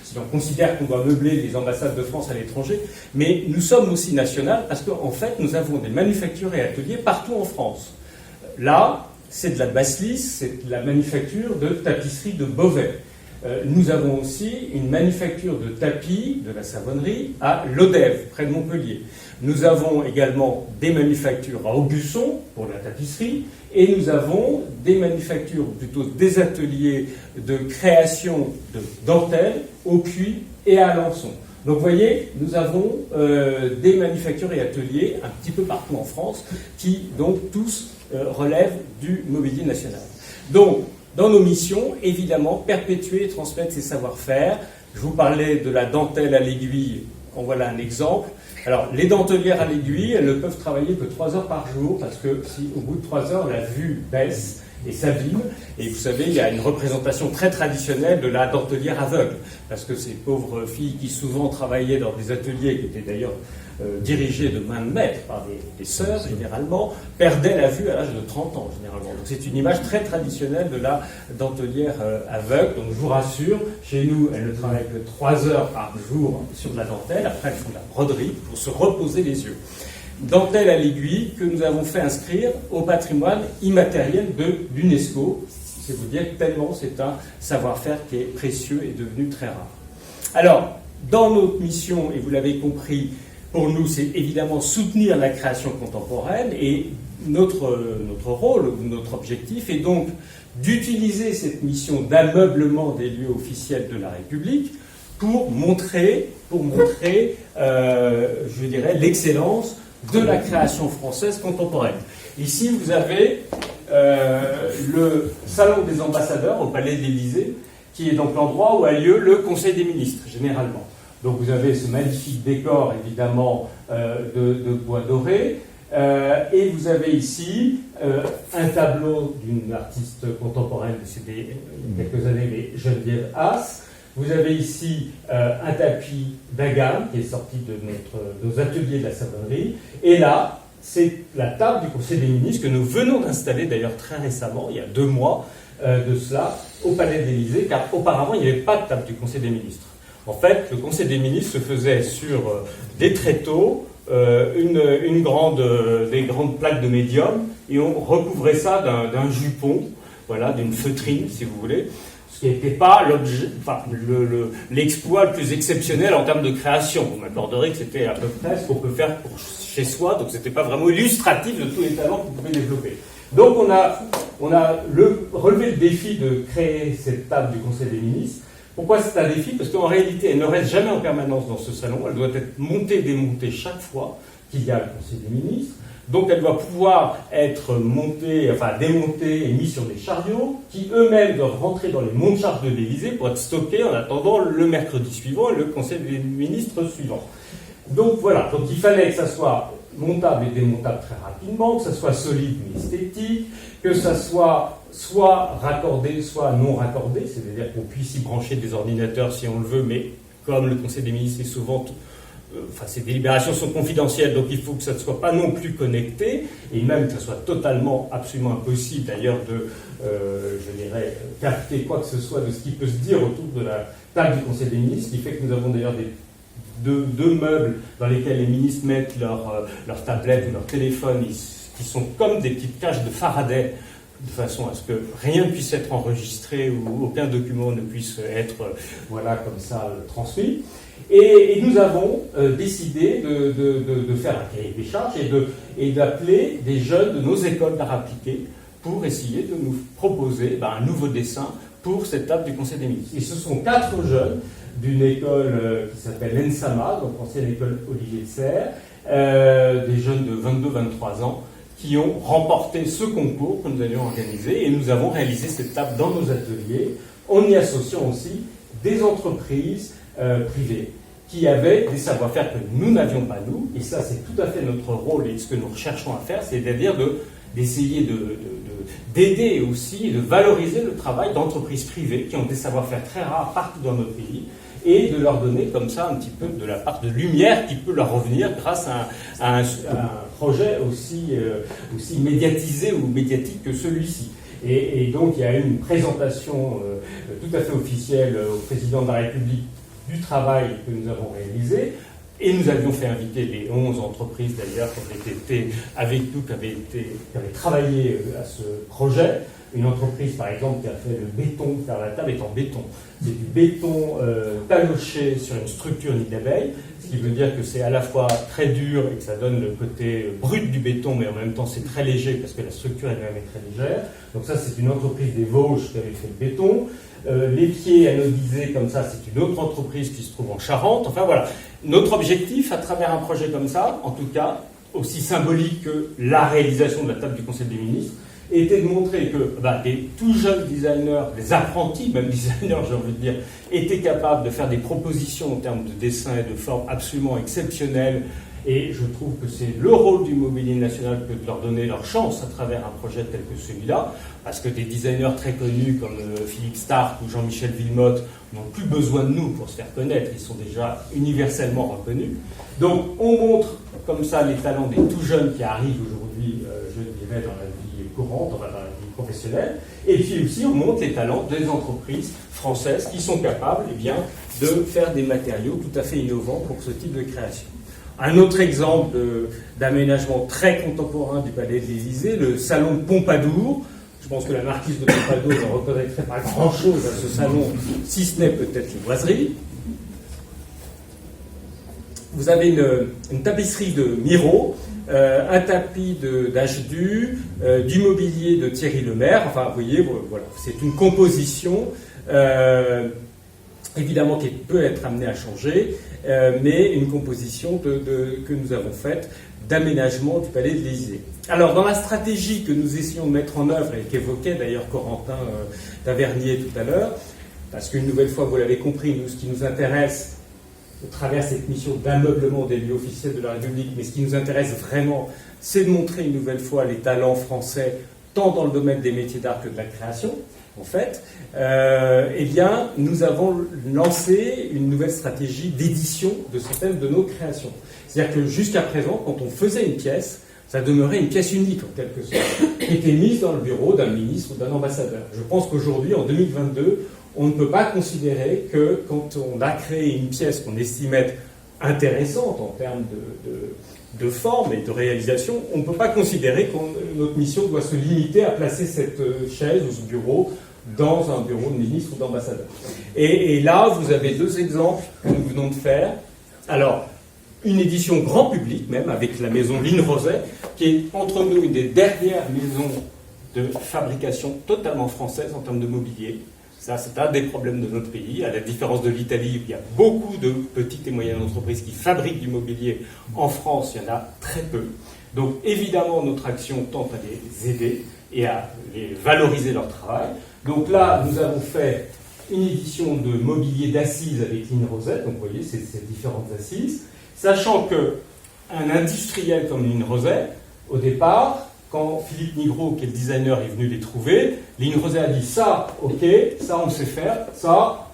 si l'on considère qu'on doit meubler les ambassades de France à l'étranger, mais nous sommes aussi national parce qu'en fait, nous avons des manufactures et ateliers partout en France. Là, c'est de la basse lisse, c'est de la manufacture de tapisserie de Beauvais. Nous avons aussi une manufacture de tapis de la savonnerie à Lodève, près de Montpellier. Nous avons également des manufactures à Aubusson pour la tapisserie, et nous avons des manufactures, ou plutôt des ateliers de création de dentelles au Puy et à Alençon. Donc vous voyez, nous avons des manufactures et ateliers un petit peu partout en France qui donc tous relèvent du mobilier national. Donc, dans nos missions, évidemment, perpétuer et transmettre ces savoir-faire. Je vous parlais de la dentelle à l'aiguille, en voilà un exemple. Alors, les dentelières à l'aiguille, elles ne peuvent travailler que 3 heures par jour, parce que si au bout de 3 heures, la vue baisse et s'abîme, et vous savez, il y a une représentation très traditionnelle de la dentelière aveugle, parce que ces pauvres filles qui souvent travaillaient dans des ateliers, qui étaient d'ailleurs dirigés de main de maître par des sœurs, généralement, perdaient la vue à l'âge de 30 ans, généralement. Donc c'est une image très traditionnelle de la dentelière aveugle. Donc je vous rassure, chez nous, elles ne travaillent que 3 heures par jour sur la dentelle. Après, elles font de la broderie pour se reposer les yeux. dentelle à l'aiguille, que nous avons fait inscrire au patrimoine immatériel de l'UNESCO. C'est vous dire tellement c'est un savoir-faire qui est précieux et devenu très rare. Alors, dans notre mission, et vous l'avez compris, pour nous, c'est évidemment soutenir la création contemporaine, et notre rôle, notre objectif est donc d'utiliser cette mission d'ameublement des lieux officiels de la République pour montrer je dirais, l'excellence de la création française contemporaine. Ici, vous avez le Salon des ambassadeurs au Palais de l'Élysée, qui est donc l'endroit où a lieu le Conseil des ministres, généralement. Donc vous avez ce magnifique décor, évidemment, de bois doré, et vous avez ici un tableau d'une artiste contemporaine décédée il y a quelques années, mais Geneviève Haas. Vous avez ici un tapis d'agame qui est sorti de nos ateliers de la savonnerie, et là, c'est la table du Conseil des ministres que nous venons d'installer d'ailleurs très récemment, il y a 2 mois de cela, au Palais de l'Élysée, car auparavant il n'y avait pas de table du Conseil des ministres. En fait, le Conseil des ministres se faisait sur des tréteaux, des grandes plaques de médium, et on recouvrait ça d'un jupon, voilà, d'une feutrine, si vous voulez, ce qui n'était pas l'exploit le plus exceptionnel en termes de création. Vous m'accorderez que c'était à peu près ce qu'on peut faire pour chez soi, donc ce n'était pas vraiment illustratif de tous les talents qu'on pouvait développer. Donc on a relevé le défi de créer cette table du Conseil des ministres. Pourquoi c'est un défi? Parce qu'en réalité, elle ne reste jamais en permanence dans ce salon. Elle doit être montée et démontée chaque fois qu'il y a le Conseil des ministres. Donc elle doit pouvoir être démontée et mise sur des chariots qui eux-mêmes doivent rentrer dans les monte-charges de l'Élysée pour être stockés en attendant le mercredi suivant et le Conseil des ministres suivant. Donc voilà, donc il fallait que ça soit montable et démontable très rapidement, que ça soit solide mais esthétique, que ça soit raccordé, soit non raccordé, c'est-à-dire qu'on puisse y brancher des ordinateurs si on le veut, mais comme le Conseil des ministres est souvent... ces délibérations sont confidentielles, donc il faut que ça ne soit pas non plus connecté, et même que ça soit totalement, absolument impossible d'ailleurs de, capter quoi que ce soit de ce qui peut se dire autour de la table du Conseil des ministres, ce qui fait que nous avons d'ailleurs deux meubles dans lesquels les ministres mettent leurs tablettes ou leur téléphone, qui sont comme des petites cages de Faraday, de façon à ce que rien ne puisse être enregistré ou aucun document ne puisse être comme ça transmis. Et nous avons décidé de faire un cahier des charges et d'appeler des jeunes de nos écoles d'art appliqué pour essayer de nous proposer un nouveau dessin pour cette table du Conseil des ministres. Et ce sont 4 jeunes d'une école qui s'appelle l'ENSAMA, donc ancienne école Olivier de Serres, des jeunes de 22-23 ans, qui ont remporté ce concours que nous avions organisé, et nous avons réalisé cette table dans nos ateliers, en y associant aussi des entreprises privées qui avaient des savoir-faire que nous n'avions pas nous, et ça c'est tout à fait notre rôle et ce que nous recherchons à faire, c'est-à-dire d'essayer d'aider aussi et de valoriser le travail d'entreprises privées qui ont des savoir-faire très rares partout dans notre pays, et de leur donner comme ça un petit peu de la part de lumière qui peut leur revenir grâce à un projet aussi médiatisé ou médiatique que celui-ci. Et donc il y a eu une présentation tout à fait officielle au président de la République du travail que nous avons réalisé, et nous avions fait inviter les 11 entreprises d'ailleurs qui ont été avec nous, qui avaient travaillé à ce projet. Une entreprise, par exemple, qui a fait le béton, car la table est en béton. C'est du béton taloché sur une structure nid d'abeille, ce qui veut dire que c'est à la fois très dur et que ça donne le côté brut du béton, mais en même temps c'est très léger parce que la structure elle-même est très légère. Donc ça, c'est une entreprise des Vosges qui avait fait le béton. Les pieds anodisés comme ça, c'est une autre entreprise qui se trouve en Charente. Enfin voilà, notre objectif à travers un projet comme ça, en tout cas, aussi symbolique que la réalisation de la table du Conseil des ministres, était de montrer que des tout jeunes designers, des apprentis, même designers j'ai envie de dire, étaient capables de faire des propositions en termes de dessin et de forme absolument exceptionnelles. Et je trouve que c'est le rôle du Mobilier National que de leur donner leur chance à travers un projet tel que celui-là, parce que des designers très connus comme Philippe Starck ou Jean-Michel Villemotte n'ont plus besoin de nous pour se faire connaître, ils sont déjà universellement reconnus. Donc on montre comme ça les talents des tout jeunes qui arrivent aujourd'hui, je dirais, dans la vie courante, dans la vie professionnelle, et puis aussi on montre les talents des entreprises françaises qui sont capables de faire des matériaux tout à fait innovants pour ce type de création. Un autre exemple d'aménagement très contemporain du Palais de l'Élysée, le salon Pompadour. Je pense que la marquise de Pompadour ne reconnaîtrait pas grand-chose à ce salon, si ce n'est peut-être les boiseries. Vous avez une tapisserie de Miro, un tapis d'Achdu, du mobilier de Thierry Lemaire. Enfin, vous voyez, voilà, c'est une composition, évidemment, qui peut être amenée à changer, mais une composition que nous avons faite d'aménagement du Palais de l'Élysée. Alors, dans la stratégie que nous essayons de mettre en œuvre, et qu'évoquait d'ailleurs Corentin Tavernier tout à l'heure, parce qu'une nouvelle fois, vous l'avez compris, nous, ce qui nous intéresse, au travers cette mission d'ameublement des lieux officiels de la République, mais ce qui nous intéresse vraiment, c'est de montrer une nouvelle fois les talents français, tant dans le domaine des métiers d'art que de la création, en fait, eh bien, nous avons lancé une nouvelle stratégie d'édition de certaines de nos créations. C'est-à-dire que jusqu'à présent, quand on faisait une pièce, ça demeurait une pièce unique, en quelque sorte, qui était mise dans le bureau d'un ministre ou d'un ambassadeur. Je pense qu'aujourd'hui, en 2022, on ne peut pas considérer que quand on a créé une pièce qu'on estime être intéressante en termes de forme et de réalisation, on ne peut pas considérer que notre mission doit se limiter à placer cette chaise ou ce bureau dans un bureau de ministre ou d'ambassadeur. Et là, vous avez deux exemples que nous venons de faire. Alors, une édition grand public même, avec la maison Line Roset, qui est entre nous une des dernières maisons de fabrication totalement française en termes de mobilier. Ça, c'est un des problèmes de notre pays, à la différence de l'Italie, où il y a beaucoup de petites et moyennes entreprises qui fabriquent du mobilier. En France, il y en a très peu. Donc, évidemment, notre action tente à les aider et à les valoriser leur travail. Donc là, nous avons fait une édition de mobilier d'assises avec Line Roset. Donc, vous voyez, c'est ces différentes assises. Sachant qu'un industriel comme Line Roset, au départ, quand Philippe Nigro, qui est le designer, est venu les trouver, Line Roset a dit ça, ok, ça on sait faire, ça,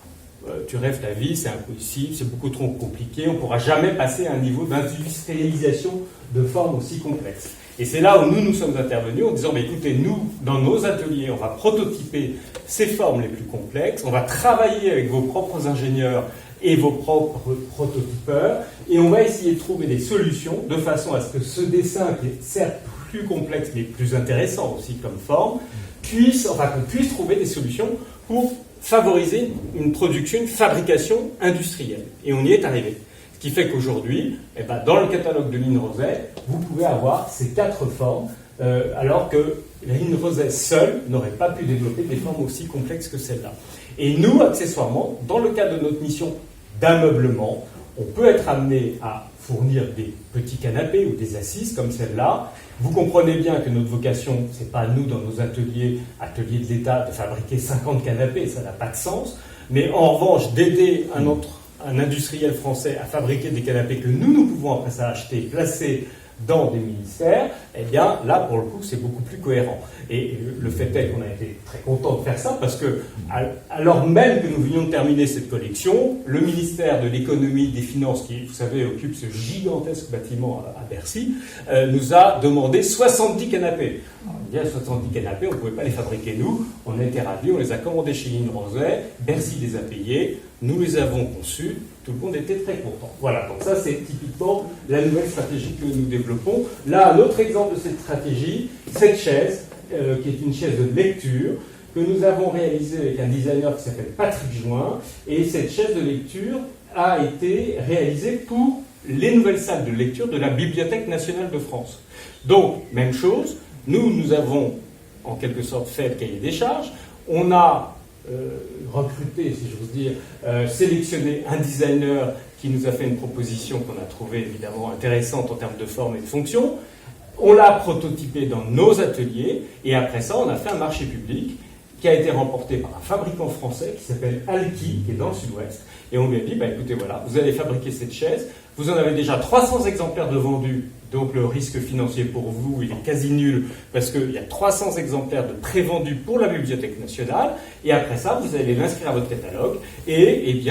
tu rêves ta vie, c'est impossible, c'est beaucoup trop compliqué, on ne pourra jamais passer à un niveau d'industrialisation de formes aussi complexes. Et c'est là où nous sommes intervenus en disant, mais écoutez, nous, dans nos ateliers, on va prototyper ces formes les plus complexes, on va travailler avec vos propres ingénieurs et vos propres prototypeurs, et on va essayer de trouver des solutions de façon à ce que ce dessin, qui est certes plus complexe mais plus intéressant aussi comme forme, qu'on puisse trouver des solutions pour favoriser une production, une fabrication industrielle. Et on y est arrivé. Ce qui fait qu'aujourd'hui, dans le catalogue de Line Roset, vous pouvez avoir ces 4 formes, alors que Line Roset seule n'aurait pas pu développer des formes aussi complexes que celle-là. Et nous, accessoirement, dans le cadre de notre mission d'ameublement, on peut être amené à fournir des petits canapés ou des assises comme celle-là. Vous comprenez bien que notre vocation, ce n'est pas nous, dans nos ateliers de l'État, de fabriquer 50 canapés, ça n'a pas de sens. Mais en revanche, d'aider un industriel français à fabriquer des canapés que nous pouvons après ça acheter, placer dans des ministères, eh bien là, pour le coup, c'est beaucoup plus cohérent. Et le fait est qu'on a été très content de faire ça parce que, alors même que nous venions de terminer cette collection, le ministère de l'économie, des finances, qui, vous savez, occupe ce gigantesque bâtiment à Bercy, nous a demandé 70 canapés. Alors, il y a 70 canapés, on ne pouvait pas les fabriquer nous, on a été ravis, on les a commandés chez Line Roset, Bercy les a payés, nous les avons conçus, tout le monde était très content. Voilà, donc ça c'est typiquement la nouvelle stratégie que nous développons. Là, un autre exemple de cette stratégie, cette chaise, qui est une chaise de lecture, que nous avons réalisée avec un designer qui s'appelle Patrick Join, et cette chaise de lecture a été réalisée pour les nouvelles salles de lecture de la Bibliothèque nationale de France. Donc, même chose, nous avons en quelque sorte fait le cahier des charges, on a recruté, si j'ose dire, sélectionné un designer qui nous a fait une proposition qu'on a trouvée évidemment intéressante en termes de forme et de fonction. On l'a prototypé dans nos ateliers et après ça, on a fait un marché public qui a été remporté par un fabricant français qui s'appelle Alki, qui est dans le sud-ouest. Et on lui a dit, écoutez, voilà, vous allez fabriquer cette chaise, vous en avez déjà 300 exemplaires de vendus, donc le risque financier pour vous, il est quasi nul, parce qu'il y a 300 exemplaires de prévendus pour la Bibliothèque nationale, et après ça, vous allez l'inscrire à votre catalogue, et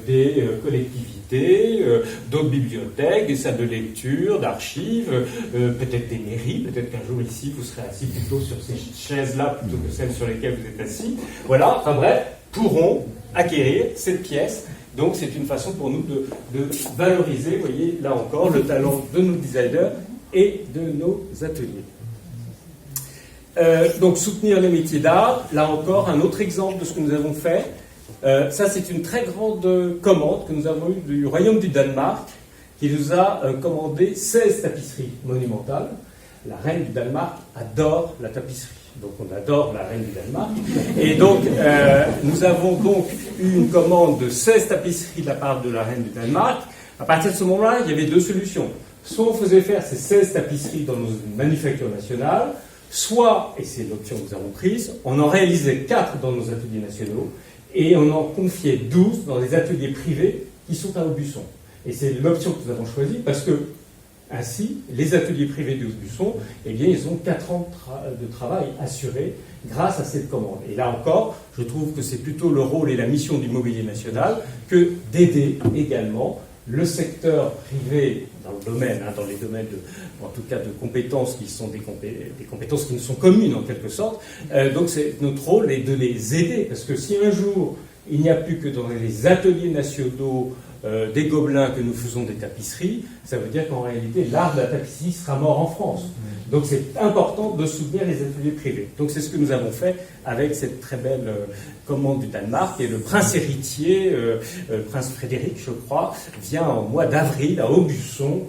des collectivités, d'autres bibliothèques, des salles de lecture, d'archives, peut-être des mairies, peut-être qu'un jour ici, vous serez assis plutôt sur ces chaises-là, plutôt que celles sur lesquelles vous êtes assis, voilà, enfin bref, pourront acquérir cette pièce Donc c'est une façon pour nous de valoriser, vous voyez, là encore, le talent de nos designers et de nos ateliers. Donc soutenir les métiers d'art, là encore, un autre exemple de ce que nous avons fait. Ça, c'est une très grande commande que nous avons eue du Royaume du Danemark, qui nous a commandé 16 tapisseries monumentales. La reine du Danemark adore la tapisserie. Donc on adore la reine du Danemark. Et donc nous avons donc eu une commande de 16 tapisseries de la part de la reine du Danemark. À partir de ce moment-là, il y avait deux solutions. Soit on faisait faire ces 16 tapisseries dans nos manufactures nationales, soit, et c'est l'option que nous avons prise, on en réalisait 4 dans nos ateliers nationaux et on en confiait 12 dans des ateliers privés qui sont à Aubusson. Et c'est l'option que nous avons choisie parce que ainsi, les ateliers privés de Aubusson, eh bien, ils ont 4 ans de travail assurés grâce à cette commande. Et là encore, je trouve que c'est plutôt le rôle et la mission du Mobilier National que d'aider également le secteur privé dans le domaine, dans les domaines en tout cas de compétences qui sont des compétences qui nous sont communes en quelque sorte. Donc c'est notre rôle est de les aider parce que si un jour il n'y a plus que dans les ateliers nationaux des Gobelins que nous faisons des tapisseries, ça veut dire qu'en réalité, l'art de la tapisserie sera mort en France. Donc c'est important de soutenir les ateliers privés. Donc c'est ce que nous avons fait avec cette très belle commande du Danemark. Et le prince héritier, prince Frédéric, je crois, vient en mois d'avril à Aubusson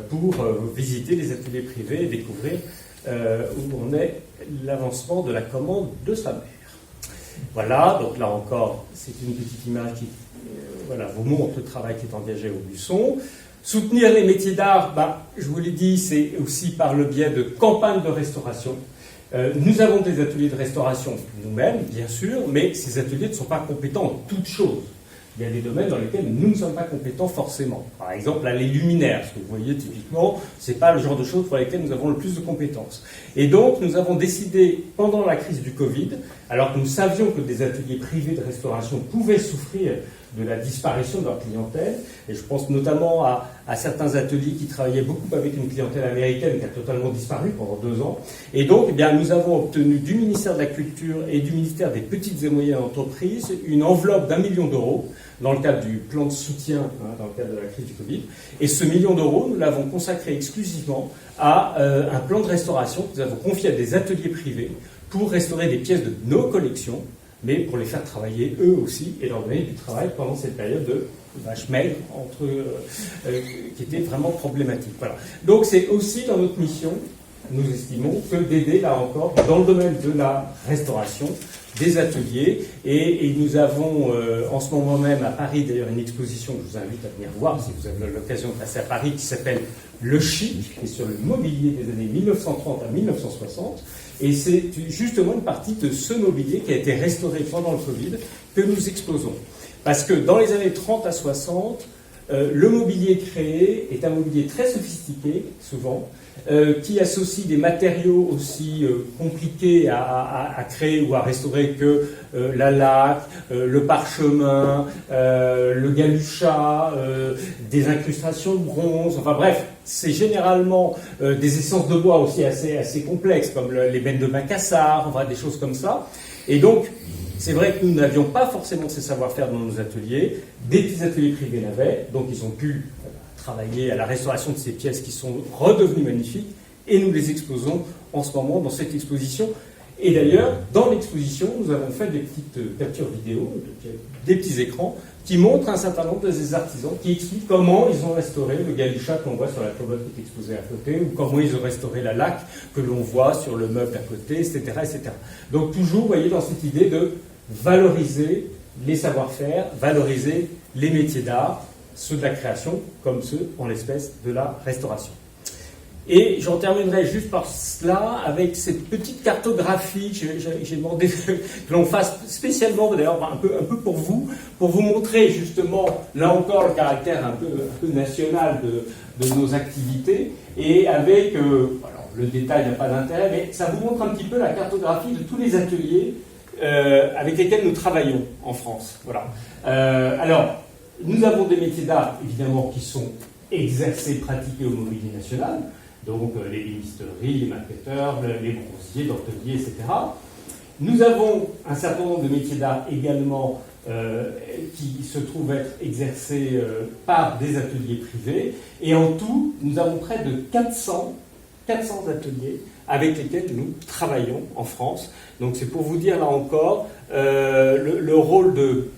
pour visiter les ateliers privés et découvrir où on est l'avancement de la commande de sa mère. Voilà, donc là encore, c'est une petite image qui vous montre le travail qui est engagé à Aubusson. Soutenir les métiers d'art, je vous l'ai dit, c'est aussi par le biais de campagnes de restauration. Nous avons des ateliers de restauration nous-mêmes, bien sûr, mais ces ateliers ne sont pas compétents en toutes choses. Il y a des domaines dans lesquels nous ne sommes pas compétents forcément. Par exemple, là, les luminaires, ce que vous voyez typiquement, ce n'est pas le genre de choses pour lesquelles nous avons le plus de compétences. Et donc, nous avons décidé, pendant la crise du Covid, alors que nous savions que des ateliers privés de restauration pouvaient souffrir de la disparition de leur clientèle, et je pense notamment à certains ateliers qui travaillaient beaucoup avec une clientèle américaine qui a totalement disparu pendant 2 ans. Et donc, eh bien, nous avons obtenu du ministère de la Culture et du ministère des Petites et Moyennes Entreprises une enveloppe d'1 million d'euros dans le cadre du plan de soutien, dans le cadre de la crise du Covid. Et ce 1 million d'euros, nous l'avons consacré exclusivement à un plan de restauration que nous avons confié à des ateliers privés pour restaurer des pièces de nos collections, mais pour les faire travailler eux aussi et leur donner du travail pendant cette période de vache maigre qui était vraiment problématique. Voilà. Donc c'est aussi dans notre mission, nous estimons, que d'aider là encore dans le domaine de la restauration des ateliers et nous avons en ce moment même à Paris d'ailleurs une exposition que je vous invite à venir voir si vous avez l'occasion de passer à Paris qui s'appelle Le Chic, qui est sur le mobilier des années 1930 à 1960. Et c'est justement une partie de ce mobilier qui a été restauré pendant le Covid que nous exposons. Parce que dans les années 30 à 60, le mobilier créé est un mobilier très sophistiqué, souvent, qui associe des matériaux aussi compliqués à créer ou à restaurer que la laque, le parchemin, le galuchat, des incrustations de bronze, enfin bref, c'est généralement des essences de bois aussi assez complexes, comme les bennes de Macassar, enfin des choses comme ça. Et donc, c'est vrai que nous n'avions pas forcément ces savoir-faire dans nos ateliers, des petits ateliers privés l'avaient, donc ils ont pu travailler à la restauration de ces pièces qui sont redevenues magnifiques, et nous les exposons en ce moment dans cette exposition. Et d'ailleurs, dans l'exposition, nous avons fait des petites captures vidéo, des petits écrans, qui montrent un certain nombre des artisans qui expliquent comment ils ont restauré le galuchat qu'on voit sur la commode qui est exposée à côté, ou comment ils ont restauré la laque que l'on voit sur le meuble à côté, etc., etc. Donc toujours, vous voyez, dans cette idée de valoriser les savoir-faire, valoriser les métiers d'art, ceux de la création comme ceux, en l'espèce, de la restauration. Et j'en terminerai juste par cela avec cette petite cartographie. J'ai demandé que l'on fasse spécialement, d'ailleurs un peu pour vous montrer justement, là encore, le caractère un peu national de nos activités. Et avec, alors, le détail n'a pas d'intérêt, mais ça vous montre un petit peu la cartographie de tous les ateliers avec lesquels nous travaillons en France. Voilà. Alors, nous avons des métiers d'art, évidemment, qui sont exercés, pratiqués au Mobilier National. Donc les ébénisteries, les maquetteurs, les bronziers, l'hôtelier, etc. Nous avons un certain nombre de métiers d'art également qui se trouvent être exercés par des ateliers privés. Et en tout, nous avons près de 400 ateliers avec lesquels nous travaillons en France. Donc c'est pour vous dire là encore le rôle de,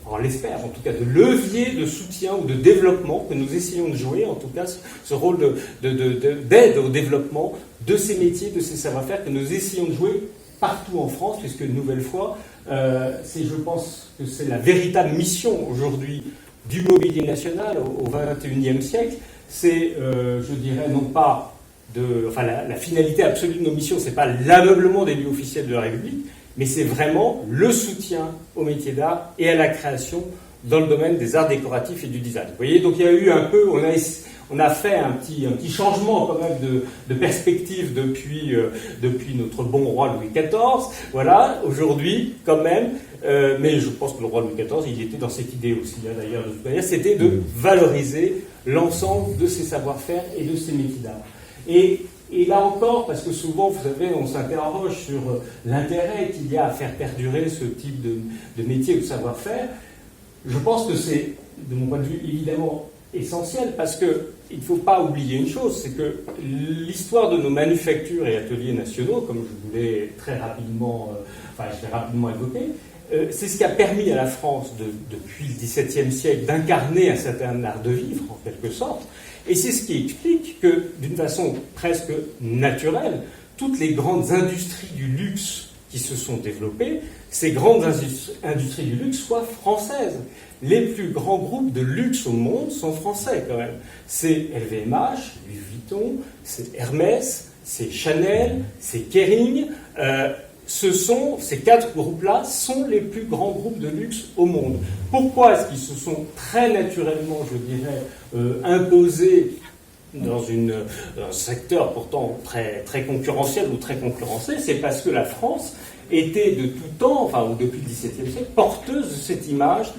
on l'espère en tout cas, de levier de soutien ou de développement que nous essayons de jouer, en tout cas ce rôle d'aide au développement de ces métiers, de ces savoir-faire que nous essayons de jouer partout en France, puisque une nouvelle fois, je pense que c'est la véritable mission aujourd'hui du mobilier national au XXIe siècle. C'est, je dirais, non pas la finalité absolue de nos missions, c'est pas l'ameublement des lieux officiels de la République, mais c'est vraiment le soutien au métier d'art et à la création dans le domaine des arts décoratifs et du design. Vous voyez, donc il y a eu un peu, on a fait un petit changement quand même de perspective depuis notre bon roi Louis XIV. Voilà, aujourd'hui quand même, mais je pense que le roi Louis XIV, il était dans cette idée aussi, là, d'ailleurs, de toute manière, c'était de valoriser l'ensemble de ses savoir-faire et de ses métiers d'art. Et là encore, parce que souvent, vous savez, on s'interroge sur l'intérêt qu'il y a à faire perdurer ce type de métier ou de savoir-faire, je pense que c'est, de mon point de vue, évidemment essentiel, parce qu'il ne faut pas oublier une chose, c'est que l'histoire de nos manufactures et ateliers nationaux, comme je l'ai rapidement évoqué, c'est ce qui a permis à la France, depuis le XVIIe siècle, d'incarner un certain art de vivre, en quelque sorte. Et c'est ce qui explique que, d'une façon presque naturelle, toutes les grandes industries du luxe qui se sont développées, ces grandes industries du luxe soient françaises. Les plus grands groupes de luxe au monde sont français, quand même. C'est LVMH, Louis Vuitton, c'est Hermès, c'est Chanel, c'est Kering. Ces 4 groupes-là sont les plus grands groupes de luxe au monde. Pourquoi est-ce qu'ils se sont très naturellement, je dirais, imposés dans un secteur pourtant très, très concurrentiel ou très concurrencé? C'est parce que la France était de tout temps, ou depuis le XVIIe siècle, porteuse de cette image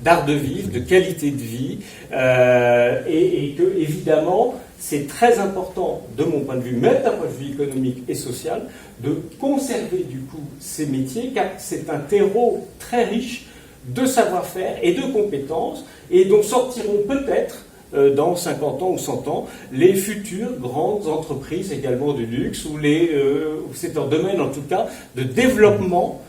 d'art de vivre, de qualité de vie, et que, évidemment, c'est très important, de mon point de vue, même d'un point de vue économique et social, de conserver du coup ces métiers, car c'est un terreau très riche de savoir-faire et de compétences, et dont sortiront peut-être, dans 50 ans ou 100 ans, les futures grandes entreprises également du luxe, ou c'est un domaine en tout cas de développement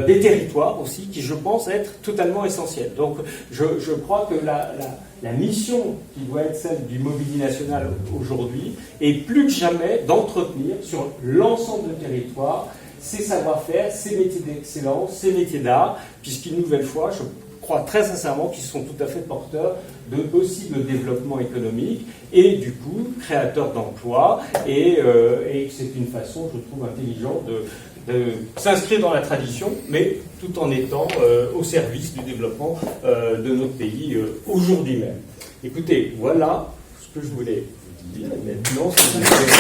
des territoires aussi, qui je pense être totalement essentiel. Donc je crois que la mission qui doit être celle du mobilier national aujourd'hui est plus que jamais d'entretenir sur l'ensemble du territoire ces savoir-faire, ces métiers d'excellence, ces métiers d'art, puisqu'une nouvelle fois, je crois très sincèrement qu'ils sont tout à fait porteurs de possibles développements économiques et du coup créateurs d'emplois, et c'est une façon, je trouve, intelligente de s'inscrire dans la tradition, mais tout en étant au service du développement de notre pays aujourd'hui même. Écoutez, voilà ce que je voulais vous dire. Maintenant, si vous voulez...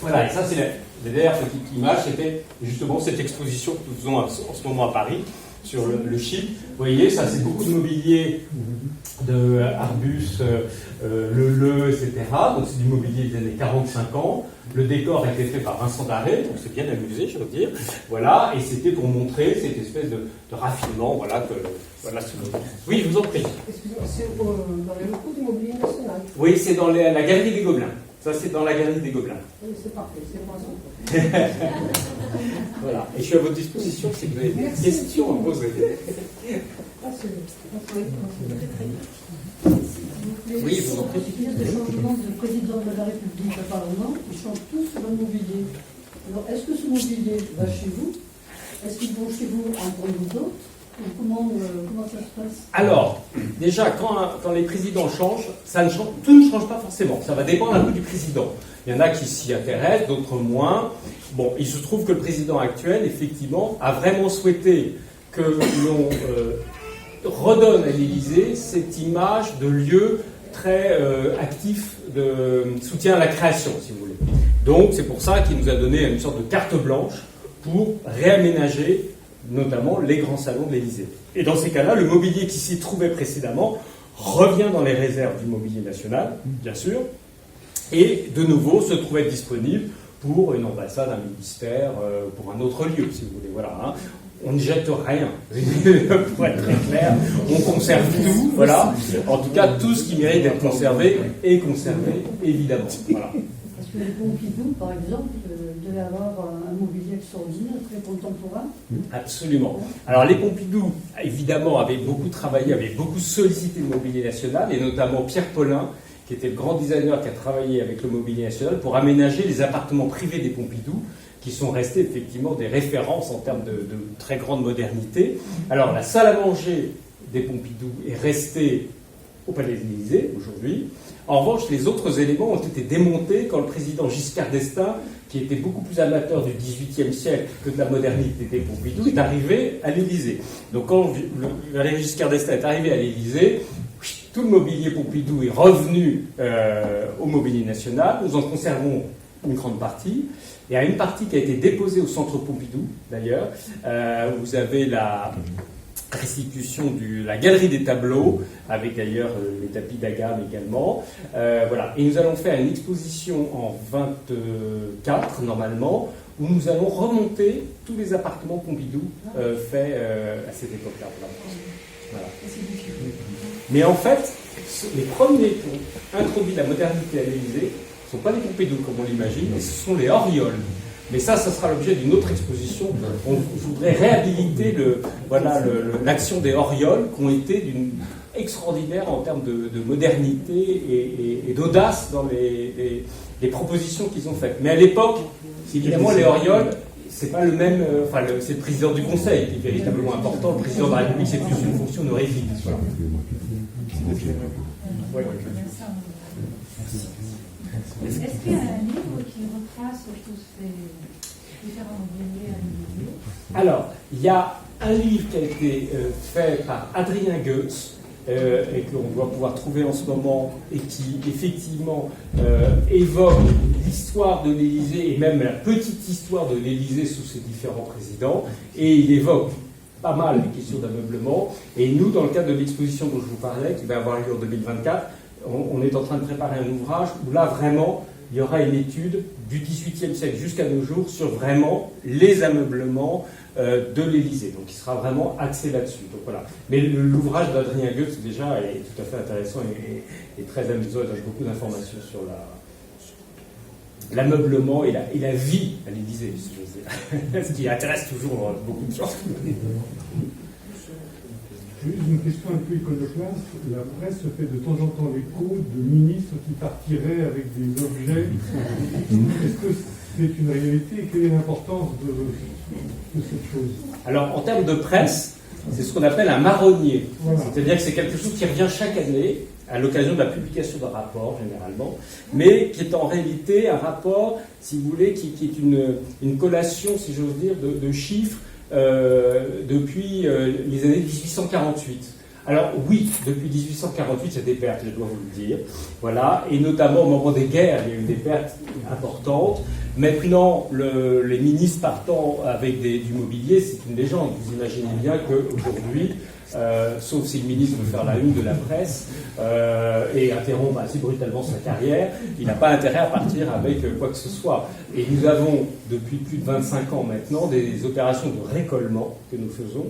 Voilà, et ça c'est la dernière petite image, c'était justement cette exposition que nous faisons en ce moment à Paris, sur le Chip. Vous voyez, ça c'est beaucoup de mobilier de Arbus, Le, etc. Donc c'est du mobilier des années 40-50. Le décor a été fait par Vincent Darré, donc c'est bien amusé, je veux dire. Voilà, et c'était pour montrer cette espèce de raffinement, voilà. Oui, je vous en prie. Excusez-moi, c'est dans les locaux du mobilier national. Oui, c'est dans la galerie des Gobelins. Ça, c'est dans la galerie des Gobelins. Oui, c'est parfait, c'est moi ça. Voilà. Et je suis à votre disposition si vous avez des questions à poser. Oui, je vous en prie. Il y a des changements de président de la République au Parlement qui changent tous sur le mobilier. Alors, est-ce que ce mobilier va chez vous? Est-ce qu'ils vont chez vous en prendre d'autres? Comment ça se passe? Alors, déjà, quand les présidents changent, tout ne change pas forcément. Ça va dépendre un peu du président. Il y en a qui s'y intéressent, d'autres moins. Bon, il se trouve que le président actuel, effectivement, a vraiment souhaité que l'on redonne à l'Élysée cette image de lieu très actif de soutien à la création, si vous voulez. Donc, c'est pour ça qu'il nous a donné une sorte de carte blanche pour réaménager notamment les grands salons de l'Élysée. Et dans ces cas-là, le mobilier qui s'y trouvait précédemment revient dans les réserves du mobilier national, bien sûr, et de nouveau se trouve être disponible pour une ambassade, un ministère, pour un autre lieu, si vous voulez. Voilà, hein. On ne jette rien, pour être très clair, on conserve tout, voilà. En tout cas, tout ce qui mérite d'être conservé est conservé, évidemment. Voilà. Parce que les Pompidou, par exemple, devaient avoir un mobilier extraordinaire, très contemporain. Absolument. Alors les Pompidou, évidemment, avaient beaucoup travaillé, avaient beaucoup sollicité le mobilier national, et notamment Pierre Paulin, qui était le grand designer qui a travaillé avec le mobilier national pour aménager les appartements privés des Pompidou, qui sont restés effectivement des références en termes de très grande modernité. Alors la salle à manger des Pompidou est restée au Palais de l'Élysée aujourd'hui. En revanche, les autres éléments ont été démontés quand le président Giscard d'Estaing, qui était beaucoup plus amateur du XVIIIe siècle que de la modernité des Pompidou, est arrivé à l'Élysée. Donc quand Valéry Giscard d'Estaing est arrivé à l'Élysée, tout le mobilier Pompidou est revenu au mobilier national. Nous en conservons une grande partie. Il y a une partie qui a été déposée au centre Pompidou, d'ailleurs. Vous avez la restitution de la galerie des tableaux, avec d'ailleurs les tapis d'Agam également. Voilà. Et nous allons faire une exposition en 24, normalement, où nous allons remonter tous les appartements Pompidou faits à cette époque-là. Voilà. Mais en fait, les premiers qui ont introduit la modernité à l'Élysée ne sont pas les Pompidou comme on l'imagine, mais ce sont les Auriol. Mais ça sera l'objet d'une autre exposition. On voudrait réhabiliter l'action des Auriol qui ont été d'une extraordinaire en termes de modernité et d'audace dans les propositions qu'ils ont faites. Mais à l'époque, évidemment, les Auriol, c'est pas le même. C'est le président du Conseil qui est véritablement important. Le président de la République, c'est plus une fonction honorifique. Voilà. Ouais. Est-ce qu'il y a un livre qui retrace tous ces différents mobiliers à l'Élysée? Alors, il y a un livre qui a été fait par Adrien Goetz et qu'on doit pouvoir trouver en ce moment et qui effectivement évoque l'histoire de l'Élysée et même la petite histoire de l'Élysée sous ses différents présidents, et il évoque pas mal les questions d'ameublement. Et nous, dans le cadre de l'exposition dont je vous parlais, qui va avoir lieu en 2024, on est en train de préparer un ouvrage où là vraiment il y aura une étude du XVIIIe siècle jusqu'à nos jours sur vraiment les ameublements de l'Élysée. Donc il sera vraiment axé là-dessus. Donc voilà. Mais l'ouvrage d'Adrien Goetz déjà est tout à fait intéressant et très amusant. Il donne beaucoup d'informations sur l'ameublement et la vie à l'Élysée, si j'ose dire. Ce qui intéresse toujours beaucoup de gens. Une question un peu iconoclaste. La presse se fait de temps en temps l'écho de ministres qui partiraient avec des objets. Est-ce que c'est une réalité et quelle est l'importance de cette chose? Alors, en termes de presse, c'est ce qu'on appelle un marronnier. Voilà. C'est-à-dire que c'est quelque chose qui revient chaque année à l'occasion de la publication d'un rapport, généralement, mais qui est en réalité un rapport, si vous voulez, qui est une collation, si j'ose dire, de chiffres depuis les années 1848. Alors oui, depuis 1848, il y a des pertes, je dois vous le dire. Voilà, et notamment au moment des guerres, il y a eu des pertes importantes. Maintenant, les ministres partant avec du mobilier, c'est une légende. Vous imaginez bien qu'aujourd'hui, sauf si le ministre veut faire la une de la presse et interrompre assez brutalement sa carrière, il n'a pas intérêt à partir avec quoi que ce soit. Et nous avons, depuis plus de 25 ans maintenant, des opérations de récollement que nous faisons,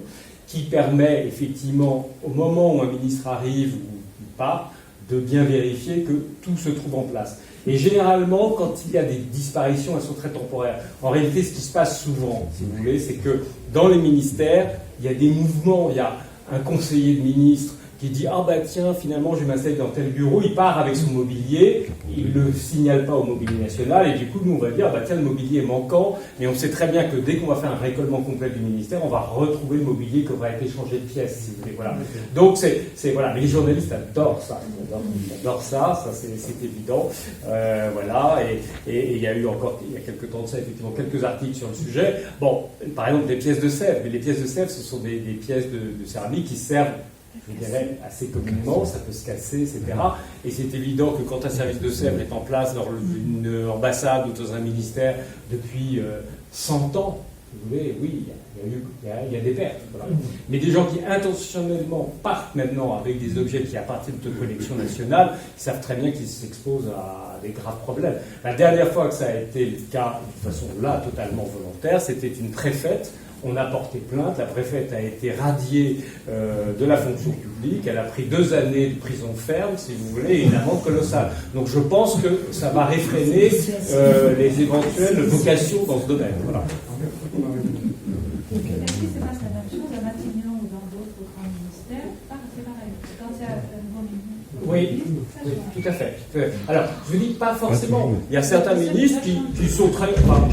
qui permet effectivement, au moment où un ministre arrive ou pas, de bien vérifier que tout se trouve en place. Et généralement, quand il y a des disparitions, elles sont très temporaires. En réalité, ce qui se passe souvent, si vous voulez, c'est que dans les ministères, il y a des mouvements, il y a un conseiller de ministre qui dit « Ah bah tiens, finalement, je vais m'installer dans tel bureau », il part avec son mobilier, il ne le signale pas au mobilier national, et du coup, nous, on va dire « Ah bah tiens, le mobilier est manquant », mais on sait très bien que dès qu'on va faire un récollement complet du ministère, on va retrouver le mobilier qui aura été changé de pièce, si vous voulez. Voilà. Donc, voilà. Mais les journalistes adorent ça. Ils adorent ça c'est évident. Voilà. Et il y a eu encore, il y a quelques temps de ça, effectivement, quelques articles sur le sujet. Bon, par exemple, des pièces de Sèvres. Mais les pièces de Sèvres, ce sont des pièces de céramique qui servent, je dirais, assez communément, ça peut se casser, etc. Et c'est évident que quand un service de Sèvres est en place dans une ambassade ou dans un ministère depuis 100 ans, vous voulez, oui, il y a des pertes. Voilà. Mais des gens qui intentionnellement partent maintenant avec des objets qui appartiennent de collections nationales, ils savent très bien qu'ils s'exposent à des graves problèmes. La dernière fois que ça a été le cas, de façon là totalement volontaire, c'était une préfète. On a porté plainte, la préfète a été radiée de la fonction publique, elle a pris 2 années de prison ferme, si vous voulez, et une amende colossale. Donc je pense que ça va réfréner les éventuelles vocations dans ce domaine. Voilà. Est-ce que c'est pas la même chose à Matignon ou dans d'autres grands ministères? C'est pareil. Quand il y a un nouveau ministre, Oui, tout à fait. Alors, je ne dis pas forcément. Il y a certains ministres qui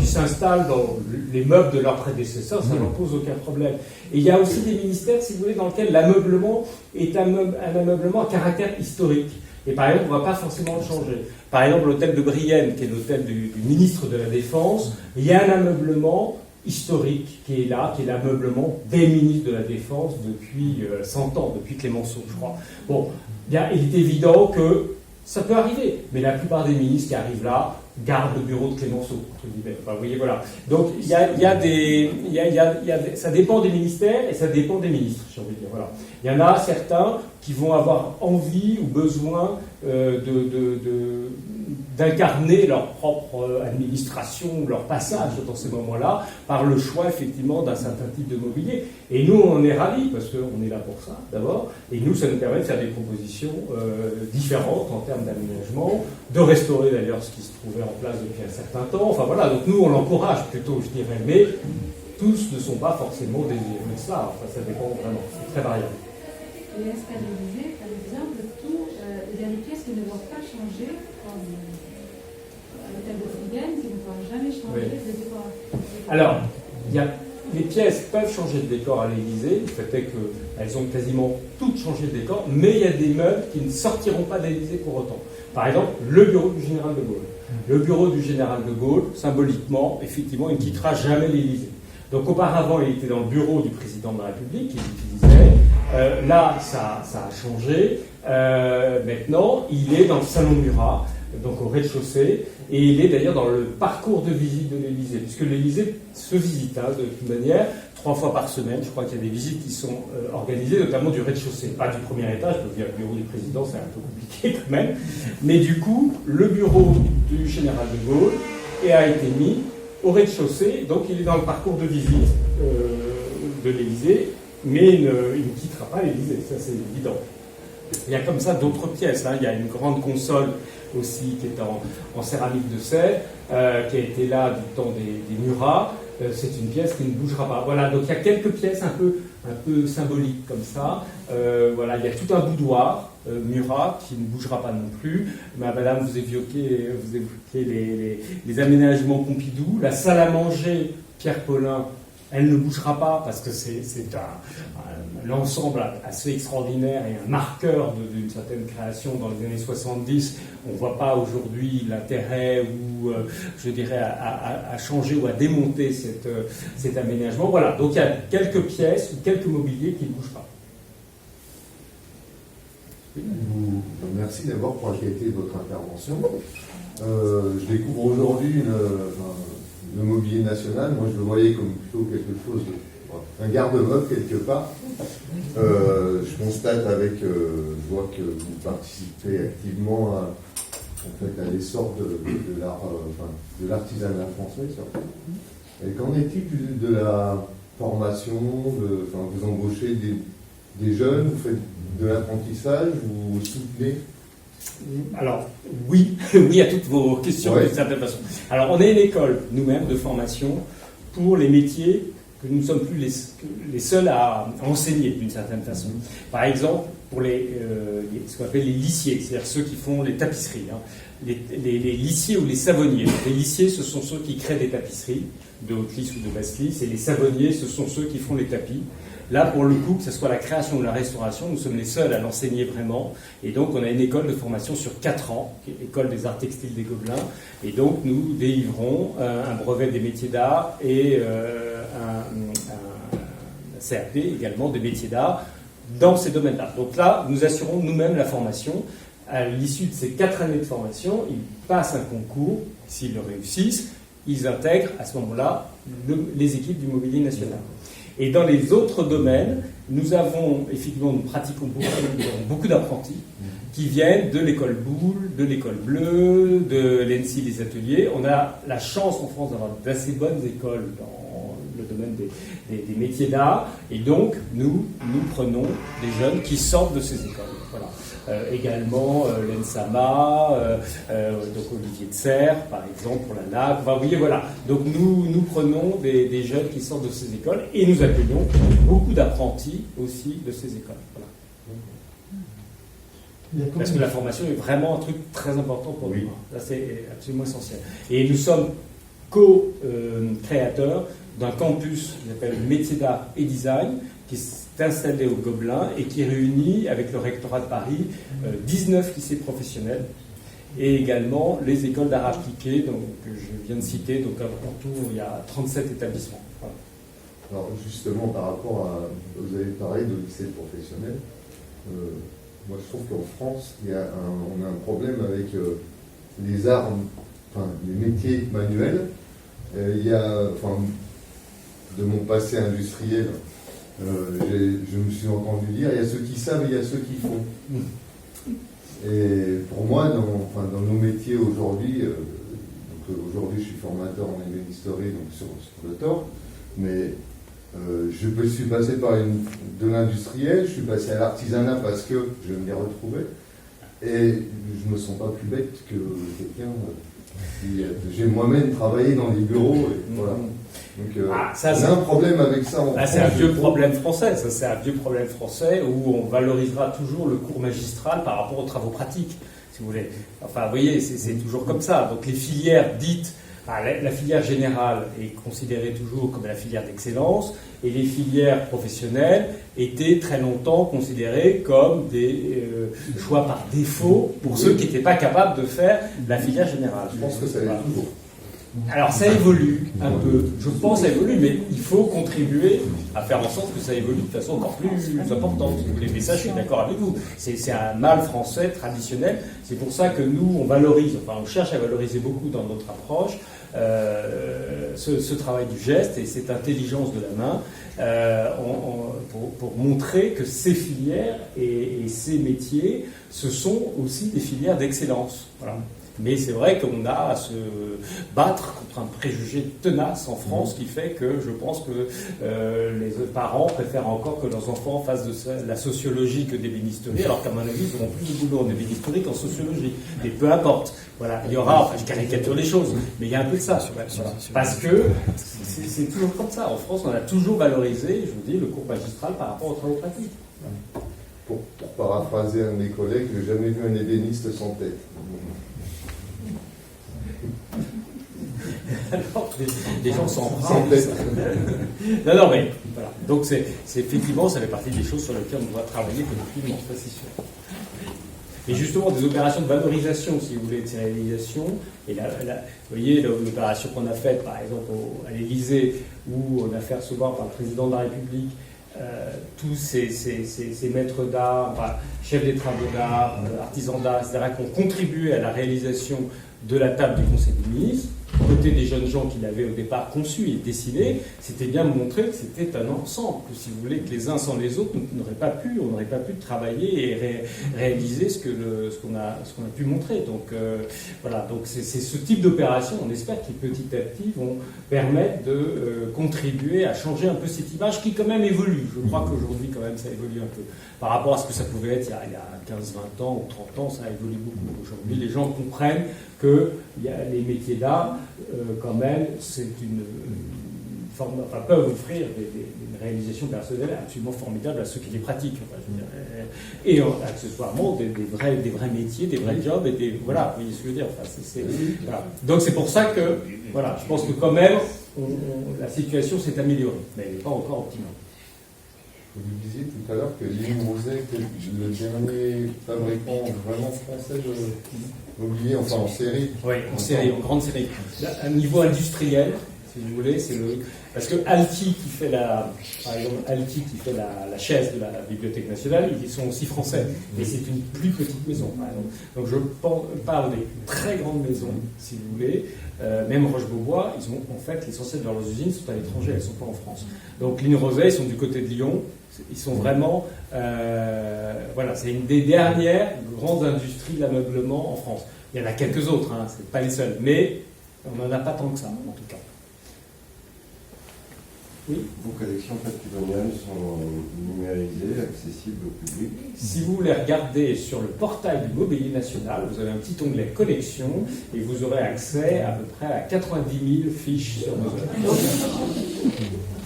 s'installent dans les meubles de leurs prédécesseurs, ça n'en pose aucun problème. Et il y a aussi des ministères, si vous voulez, dans lesquels l'ameublement est un ameublement à caractère historique. Et par exemple, on ne va pas forcément le changer. Par exemple, l'hôtel de Brienne, qui est l'hôtel du ministre de la Défense, il y a un ameublement historique qui est là, qui est l'ameublement des ministres de la Défense depuis 100 ans, depuis Clémenceau, je crois. Bon, bien, il est évident que ça peut arriver, mais la plupart des ministres qui arrivent là gardent le bureau de Clémenceau, entre guillemets. Enfin, vous voyez, voilà. Donc, ça dépend des ministères et ça dépend des ministres, j'ai envie de dire. Voilà. Il y en a certains qui vont avoir envie ou besoin d'incarner leur propre administration, leur passage dans ces moments-là, par le choix effectivement d'un certain type de mobilier. Et nous, on est ravis, parce qu'on est là pour ça, d'abord, et nous, ça nous permet de faire des propositions différentes en termes d'aménagement, de restaurer d'ailleurs ce qui se trouvait en place depuis un certain temps. Enfin voilà, donc nous, on l'encourage plutôt, je dirais, mais tous ne sont pas forcément désireux de ça. Enfin, ça dépend vraiment, c'est très variable. Et est-ce qu'à l'Élysée, par exemple, il y a des pièces qui ne doivent pas changer, comme l'hôtel de Fliguen, qui ne doivent jamais changer de décor? Alors, les pièces peuvent changer de décor à l'Élysée, le fait est qu'elles ont quasiment toutes changé de décor, mais il y a des meubles qui ne sortiront pas de l'Élysée pour autant. Par exemple, le bureau du général de Gaulle. Le bureau du général de Gaulle, symboliquement, effectivement, il ne quittera jamais l'Élysée. Donc auparavant, il était dans le bureau du président de la République, qu'il utilisait. Là, ça a changé. Maintenant, il est dans le salon Murat, donc au rez-de-chaussée, et il est d'ailleurs dans le parcours de visite de l'Élysée, puisque l'Élysée se visite de toute manière 3 fois par semaine. Je crois qu'il y a des visites qui sont organisées, notamment du rez-de-chaussée, pas du premier étage, parce que le bureau du président, c'est un peu compliqué quand même. Mais du coup, le bureau du général de Gaulle a été mis au rez-de-chaussée, donc il est dans le parcours de visite de l'Élysée, mais il ne quittera pas l'Élysée, ça c'est évident. Il y a comme ça d'autres pièces. Il y a une grande console aussi qui est en céramique de serre, qui a été là du temps des Murat. C'est une pièce qui ne bougera pas. Voilà, donc il y a quelques pièces un peu symboliques comme ça. Voilà, il y a tout un boudoir Murat qui ne bougera pas non plus. Madame, vous évoquiez les aménagements Pompidou. La salle à manger Pierre Paulin, elle ne bougera pas parce que c'est un ensemble assez extraordinaire et un marqueur d'une certaine création dans les années 70. On ne voit pas aujourd'hui l'intérêt ou, je dirais, à changer ou à démonter cet aménagement. Voilà, donc il y a quelques pièces ou quelques mobiliers qui ne bougent pas. Merci d'abord pour la qualité de votre intervention. Je découvre aujourd'hui le mobilier national. Moi, je le voyais comme plutôt quelque chose, un garde-meuble quelque part. Je constate je vois que vous participez activement à l'essor de l'artisanat français, surtout. Et qu'en est-il de la formation, vous embauchez des jeunes, vous faites de l'apprentissage, vous soutenez? Alors, oui à toutes vos questions, d'une certaine façon. Alors, on est une école, nous-mêmes, de formation pour les métiers que nous ne sommes plus les seuls à enseigner, d'une certaine façon. Par exemple, pour ce qu'on appelle les lissiers, c'est-à-dire ceux qui font les tapisseries. Les lissiers ou les savonniers. Les lissiers, ce sont ceux qui créent des tapisseries, de haute lisse ou de basse lisse, et les savonniers, ce sont ceux qui font les tapis. Là, pour le coup, que ce soit la création ou la restauration, nous sommes les seuls à l'enseigner vraiment. Et donc, on a une école de formation sur 4 ans, qui est l'école des arts textiles des Gobelins. Et donc, nous délivrons un brevet des métiers d'art et un CAP également des métiers d'art dans ces domaines-là. Donc là, nous assurons nous-mêmes la formation. À l'issue de ces 4 années de formation, ils passent un concours, s'ils le réussissent, ils intègrent à ce moment-là les équipes du mobilier national. Et dans les autres domaines, nous pratiquons beaucoup d'apprentis qui viennent de l'école Boulle, de l'école Bleue, de l'ENSI des ateliers. On a la chance en France d'avoir d'assez bonnes écoles dans le domaine des métiers d'art, et donc nous prenons des jeunes qui sortent de ces écoles. Voilà. Également l'ENSAMA, donc Olivier de Serres, par exemple, pour la NAC. Enfin, vous voyez, voilà. Donc nous prenons des jeunes qui sortent de ces écoles, et nous accueillons beaucoup d'apprentis aussi de ces écoles. Voilà. Parce que la formation est vraiment un truc très important pour nous. Là, c'est absolument essentiel. Et nous sommes co-créateurs d'un campus qui s'appelle Métiers d'art et design, qui est installé au Gobelin et qui réunit, avec le rectorat de Paris, 19 lycées professionnels et également les écoles d'art appliqué, donc, que je viens de citer. Donc en tout, il y a 37 établissements. Voilà. Alors justement, par rapport à... Vous avez parlé de lycée professionnel. Moi, je trouve qu'en France, on a un problème avec les arts, enfin, les métiers manuels. De mon passé industriel, je me suis entendu dire, il y a ceux qui savent et il y a ceux qui font. Et pour moi, dans nos métiers aujourd'hui, aujourd'hui je suis formateur en ébénisterie, donc sur le tort, mais je suis passé par de l'industriel, je suis passé à l'artisanat parce que je m'y retrouvais, et je me sens pas plus bête que quelqu'un j'ai moi-même travaillé dans les bureaux, et voilà. Donc, on a un problème avec ça. C'est un vieux problème français. Ça, c'est un vieux problème français où on valorisera toujours le cours magistral par rapport aux travaux pratiques, si vous voulez. Enfin, vous voyez, c'est toujours comme ça. Donc, les filières dites, la filière générale est considérée toujours comme la filière d'excellence, et les filières professionnelles étaient très longtemps considérées comme des choix par défaut pour ceux qui n'étaient pas capables de faire la filière générale. Je pense que ça l'est toujours. Alors ça évolue un peu, je pense que ça évolue, mais il faut contribuer à faire en sorte que ça évolue de façon encore plus importante. Mais ça, je suis d'accord avec vous. C'est un mal français traditionnel. C'est pour ça que nous, on cherche à valoriser beaucoup dans notre approche ce travail du geste et cette intelligence de la main pour montrer que ces filières et ces métiers, ce sont aussi des filières d'excellence. Voilà. Mais c'est vrai qu'on a à se battre contre un préjugé tenace en France qui fait que je pense que les parents préfèrent encore que leurs enfants fassent de la sociologie que d'ébénisterie, alors qu'à mon avis, ils auront plus de boulot en ébénisterie qu'en sociologie. Mais peu importe. Voilà, il y aura, je caricature les choses, mais il y a un peu de ça. Voilà. Parce que c'est toujours comme ça. En France, on a toujours valorisé, je vous dis, le cours magistral par rapport aux travaux pratiques. Pour paraphraser un de mes collègues, je n'ai jamais vu un ébéniste sans tête. Alors, les gens s'en prennent. Non, mais voilà. Donc, c'est effectivement, ça fait partie des choses sur lesquelles on doit travailler collectivement, ça c'est sûr. Et justement, des opérations de valorisation, si vous voulez, de ces réalisations. Et vous voyez, l'opération qu'on a faite, par exemple, à l'Élysée, où on a fait recevoir par le président de la République tous ces maîtres d'art, chefs des travaux d'art, artisans d'art, etc., qui ont contribué à la réalisation de la table du Conseil des ministres. Côté des jeunes gens qu'il avait au départ conçus et dessinés, c'était bien de montrer que c'était un ensemble, que si vous voulez, que les uns sans les autres, on n'aurait pas pu travailler et réaliser ce qu'on a pu montrer. Donc voilà, donc c'est ce type d'opération, on espère qu'ils petit à petit vont permettre de contribuer à changer un peu cette image qui quand même évolue. Je crois qu'aujourd'hui quand même ça évolue un peu. Par rapport à ce que ça pouvait être il y a 15-20 ans ou 30 ans, ça évolue beaucoup. Aujourd'hui, les gens comprennent que les métiers d'art, quand même, c'est une forme, peuvent offrir une réalisation personnelle absolument formidable à ceux qui les pratiquent. Et accessoirement, des vrais métiers, des vrais jobs, et voilà, vous voyez ce que je veux dire. Voilà. Donc c'est pour ça que, voilà, je pense que quand même, la situation s'est améliorée, mais elle n'est pas encore optimale. Vous disiez tout à l'heure que Limousin était le dernier fabricant vraiment français de mobilier, enfin en série. Oui, en série, en grande série. À un niveau industriel, si si vous voulez. Parce que Alti qui fait par exemple, Alti qui fait la chaise de la Bibliothèque nationale, ils sont aussi français. Mais c'est une plus petite maison, par exemple. Donc je parle des très grandes maisons, si vous voulez. Même Roche-Beaubois, ils ont en fait l'essentiel de leurs usines sont à l'étranger, elles ne sont pas en France. Donc Ligne Roset, ils sont du côté de Lyon. Ils sont vraiment, voilà, c'est une des dernières grandes industries de l'ameublement en France. Il y en a quelques autres, hein, c'est pas les seuls, mais on n'en a pas tant que ça, en tout cas. Oui. Vos collections patrimoniales sont numérisées, accessibles au public. Si vous voulez regarder sur le portail du Mobilier National, vous avez un petit onglet collection et vous aurez accès à peu près à 90 000 fiches sur nos œuvres.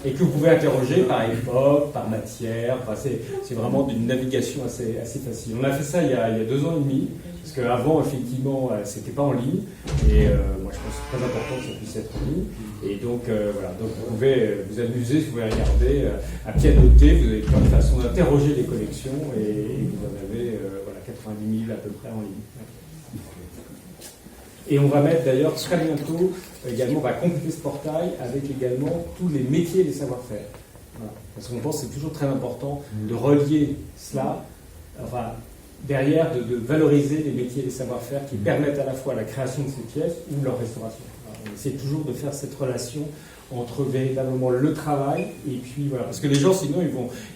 Et que vous pouvez interroger par époque, par matière. Enfin, c'est vraiment une navigation assez facile. On a fait ça il y a 2 ans et demi, parce qu'avant, effectivement, c'était pas en ligne. Et moi, je pense que c'est très important que ça puisse être en ligne. Et donc, voilà. Donc, vous pouvez vous amuser, vous pouvez regarder à pianoter. Vous avez plein de façons d'interroger les collections et vous en avez 90 000 à peu près en ligne. Et on va mettre d'ailleurs très bientôt, également, on va compléter ce portail avec également tous les métiers et les savoir-faire. Voilà. Parce qu'on pense que c'est toujours très important de relier cela, enfin, derrière, de valoriser les métiers et les savoir-faire qui permettent à la fois la création de ces pièces ou leur restauration. Voilà. On essaie toujours de faire cette relation entre véritablement le travail et puis voilà. Parce que les gens, sinon,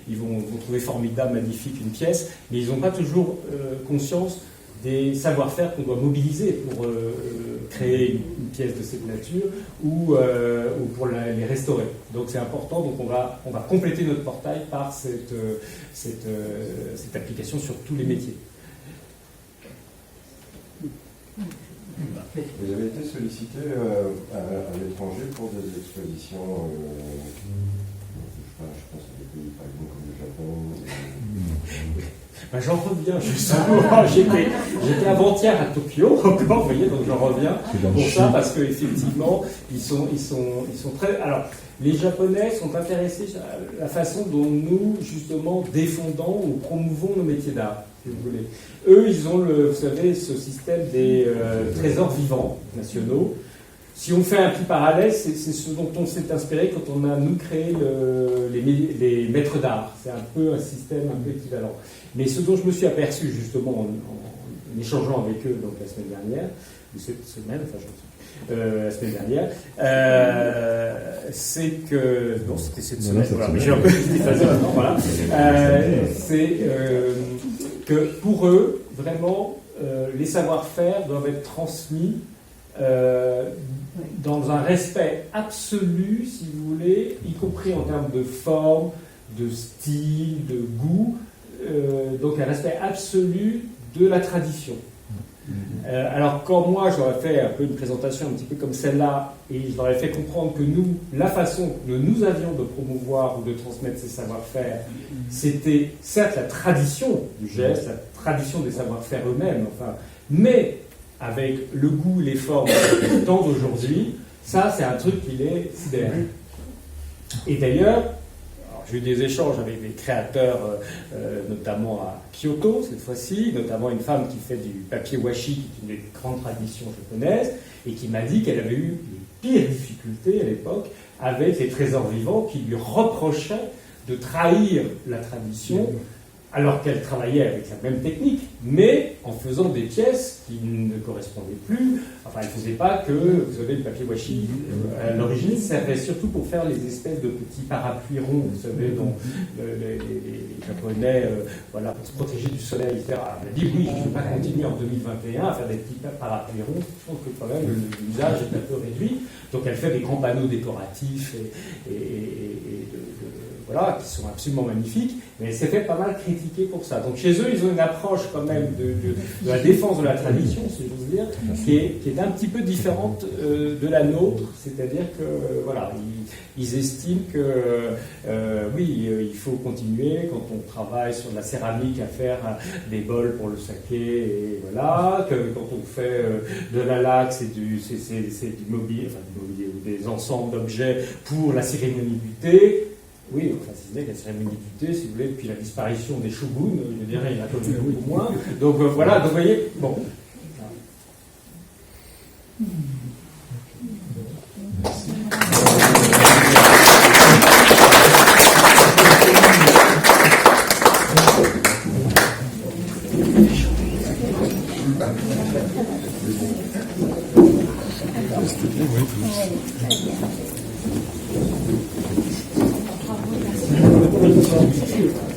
ils vont trouver formidable, magnifique une pièce, mais ils n'ont pas toujours conscience des savoir-faire qu'on doit mobiliser pour créer une pièce de cette nature ou pour les restaurer. Donc c'est important, donc on va compléter notre portail par cette application sur tous les métiers. Vous avez été sollicité à l'étranger pour des expositions, je pense à des pays par exemple comme le Japon. Ben, j'en reviens justement. J'étais avant-hier à Tokyo encore, vous voyez, donc j'en reviens pour ça parce qu'effectivement, ils sont très. Alors, les Japonais sont intéressés à la façon dont nous, justement, défendons ou promouvons nos métiers d'art, si vous voulez. Eux, ils ont, vous savez, ce système des trésors vivants nationaux. Si on fait un petit parallèle, c'est ce dont on s'est inspiré quand on a, nous, créé les maîtres d'art. C'est un peu un système un peu équivalent. Mais ce dont je me suis aperçu, justement, en échangeant avec eux donc, la semaine dernière, ou cette semaine, enfin, la semaine dernière, c'est que... Non, c'était cette semaine, voilà, mais j'ai un peu déphasé maintenant, voilà. C'est que pour eux, vraiment, les savoir-faire doivent être transmis dans un respect absolu, si vous voulez, y compris en termes de forme, de style, de goût, donc un respect absolu de la tradition. Alors quand moi j'aurais fait un peu une présentation un petit peu comme celle-là et je leur ai fait comprendre que nous, la façon que nous avions de promouvoir ou de transmettre ces savoir-faire, c'était certes la tradition du geste, la tradition des savoir-faire eux-mêmes, enfin, mais avec le goût et les formes du temps d'aujourd'hui, ça c'est un truc qui les sidère. Et d'ailleurs, j'ai eu des échanges avec des créateurs, notamment à Kyoto cette fois-ci, notamment une femme qui fait du papier washi, qui est une des grandes traditions japonaises, et qui m'a dit qu'elle avait eu les pires difficultés à l'époque avec les trésors vivants qui lui reprochaient de trahir la tradition alors qu'elle travaillait avec la même technique, mais en faisant des pièces qui ne correspondaient plus. Enfin, elle ne faisait pas que, vous savez, le papier washi, à l'origine, servait surtout pour faire les espèces de petits parapluies ronds, vous savez, dont les Japonais, voilà, pour se protéger du soleil, etc. Elle m'a dit, oui, je ne vais pas continuer en 2021 à faire des petits parapluies ronds, je pense que quand même l'usage est un peu réduit. Donc elle fait des grands panneaux décoratifs voilà, qui sont absolument magnifiques, mais elle s'est fait pas mal critiquer pour ça. Donc chez eux, ils ont une approche quand même de la défense de la tradition, si j'ose dire, qui est un petit peu différente de la nôtre, c'est-à-dire que voilà, ils estiment que oui, il faut continuer quand on travaille sur de la céramique à faire des bols pour le saké, et voilà, que quand on fait de la laque, c'est du mobilier, enfin du mobilier ou des ensembles d'objets pour la cérémonie du thé. Oui, enfin, si ce n'est que la cérémonie du thé, si vous voulez, depuis la disparition des shoguns, je dirais, il y en a quand même beaucoup moins. Donc voilà, donc vous voyez, bon. Merci. Bravo, merci.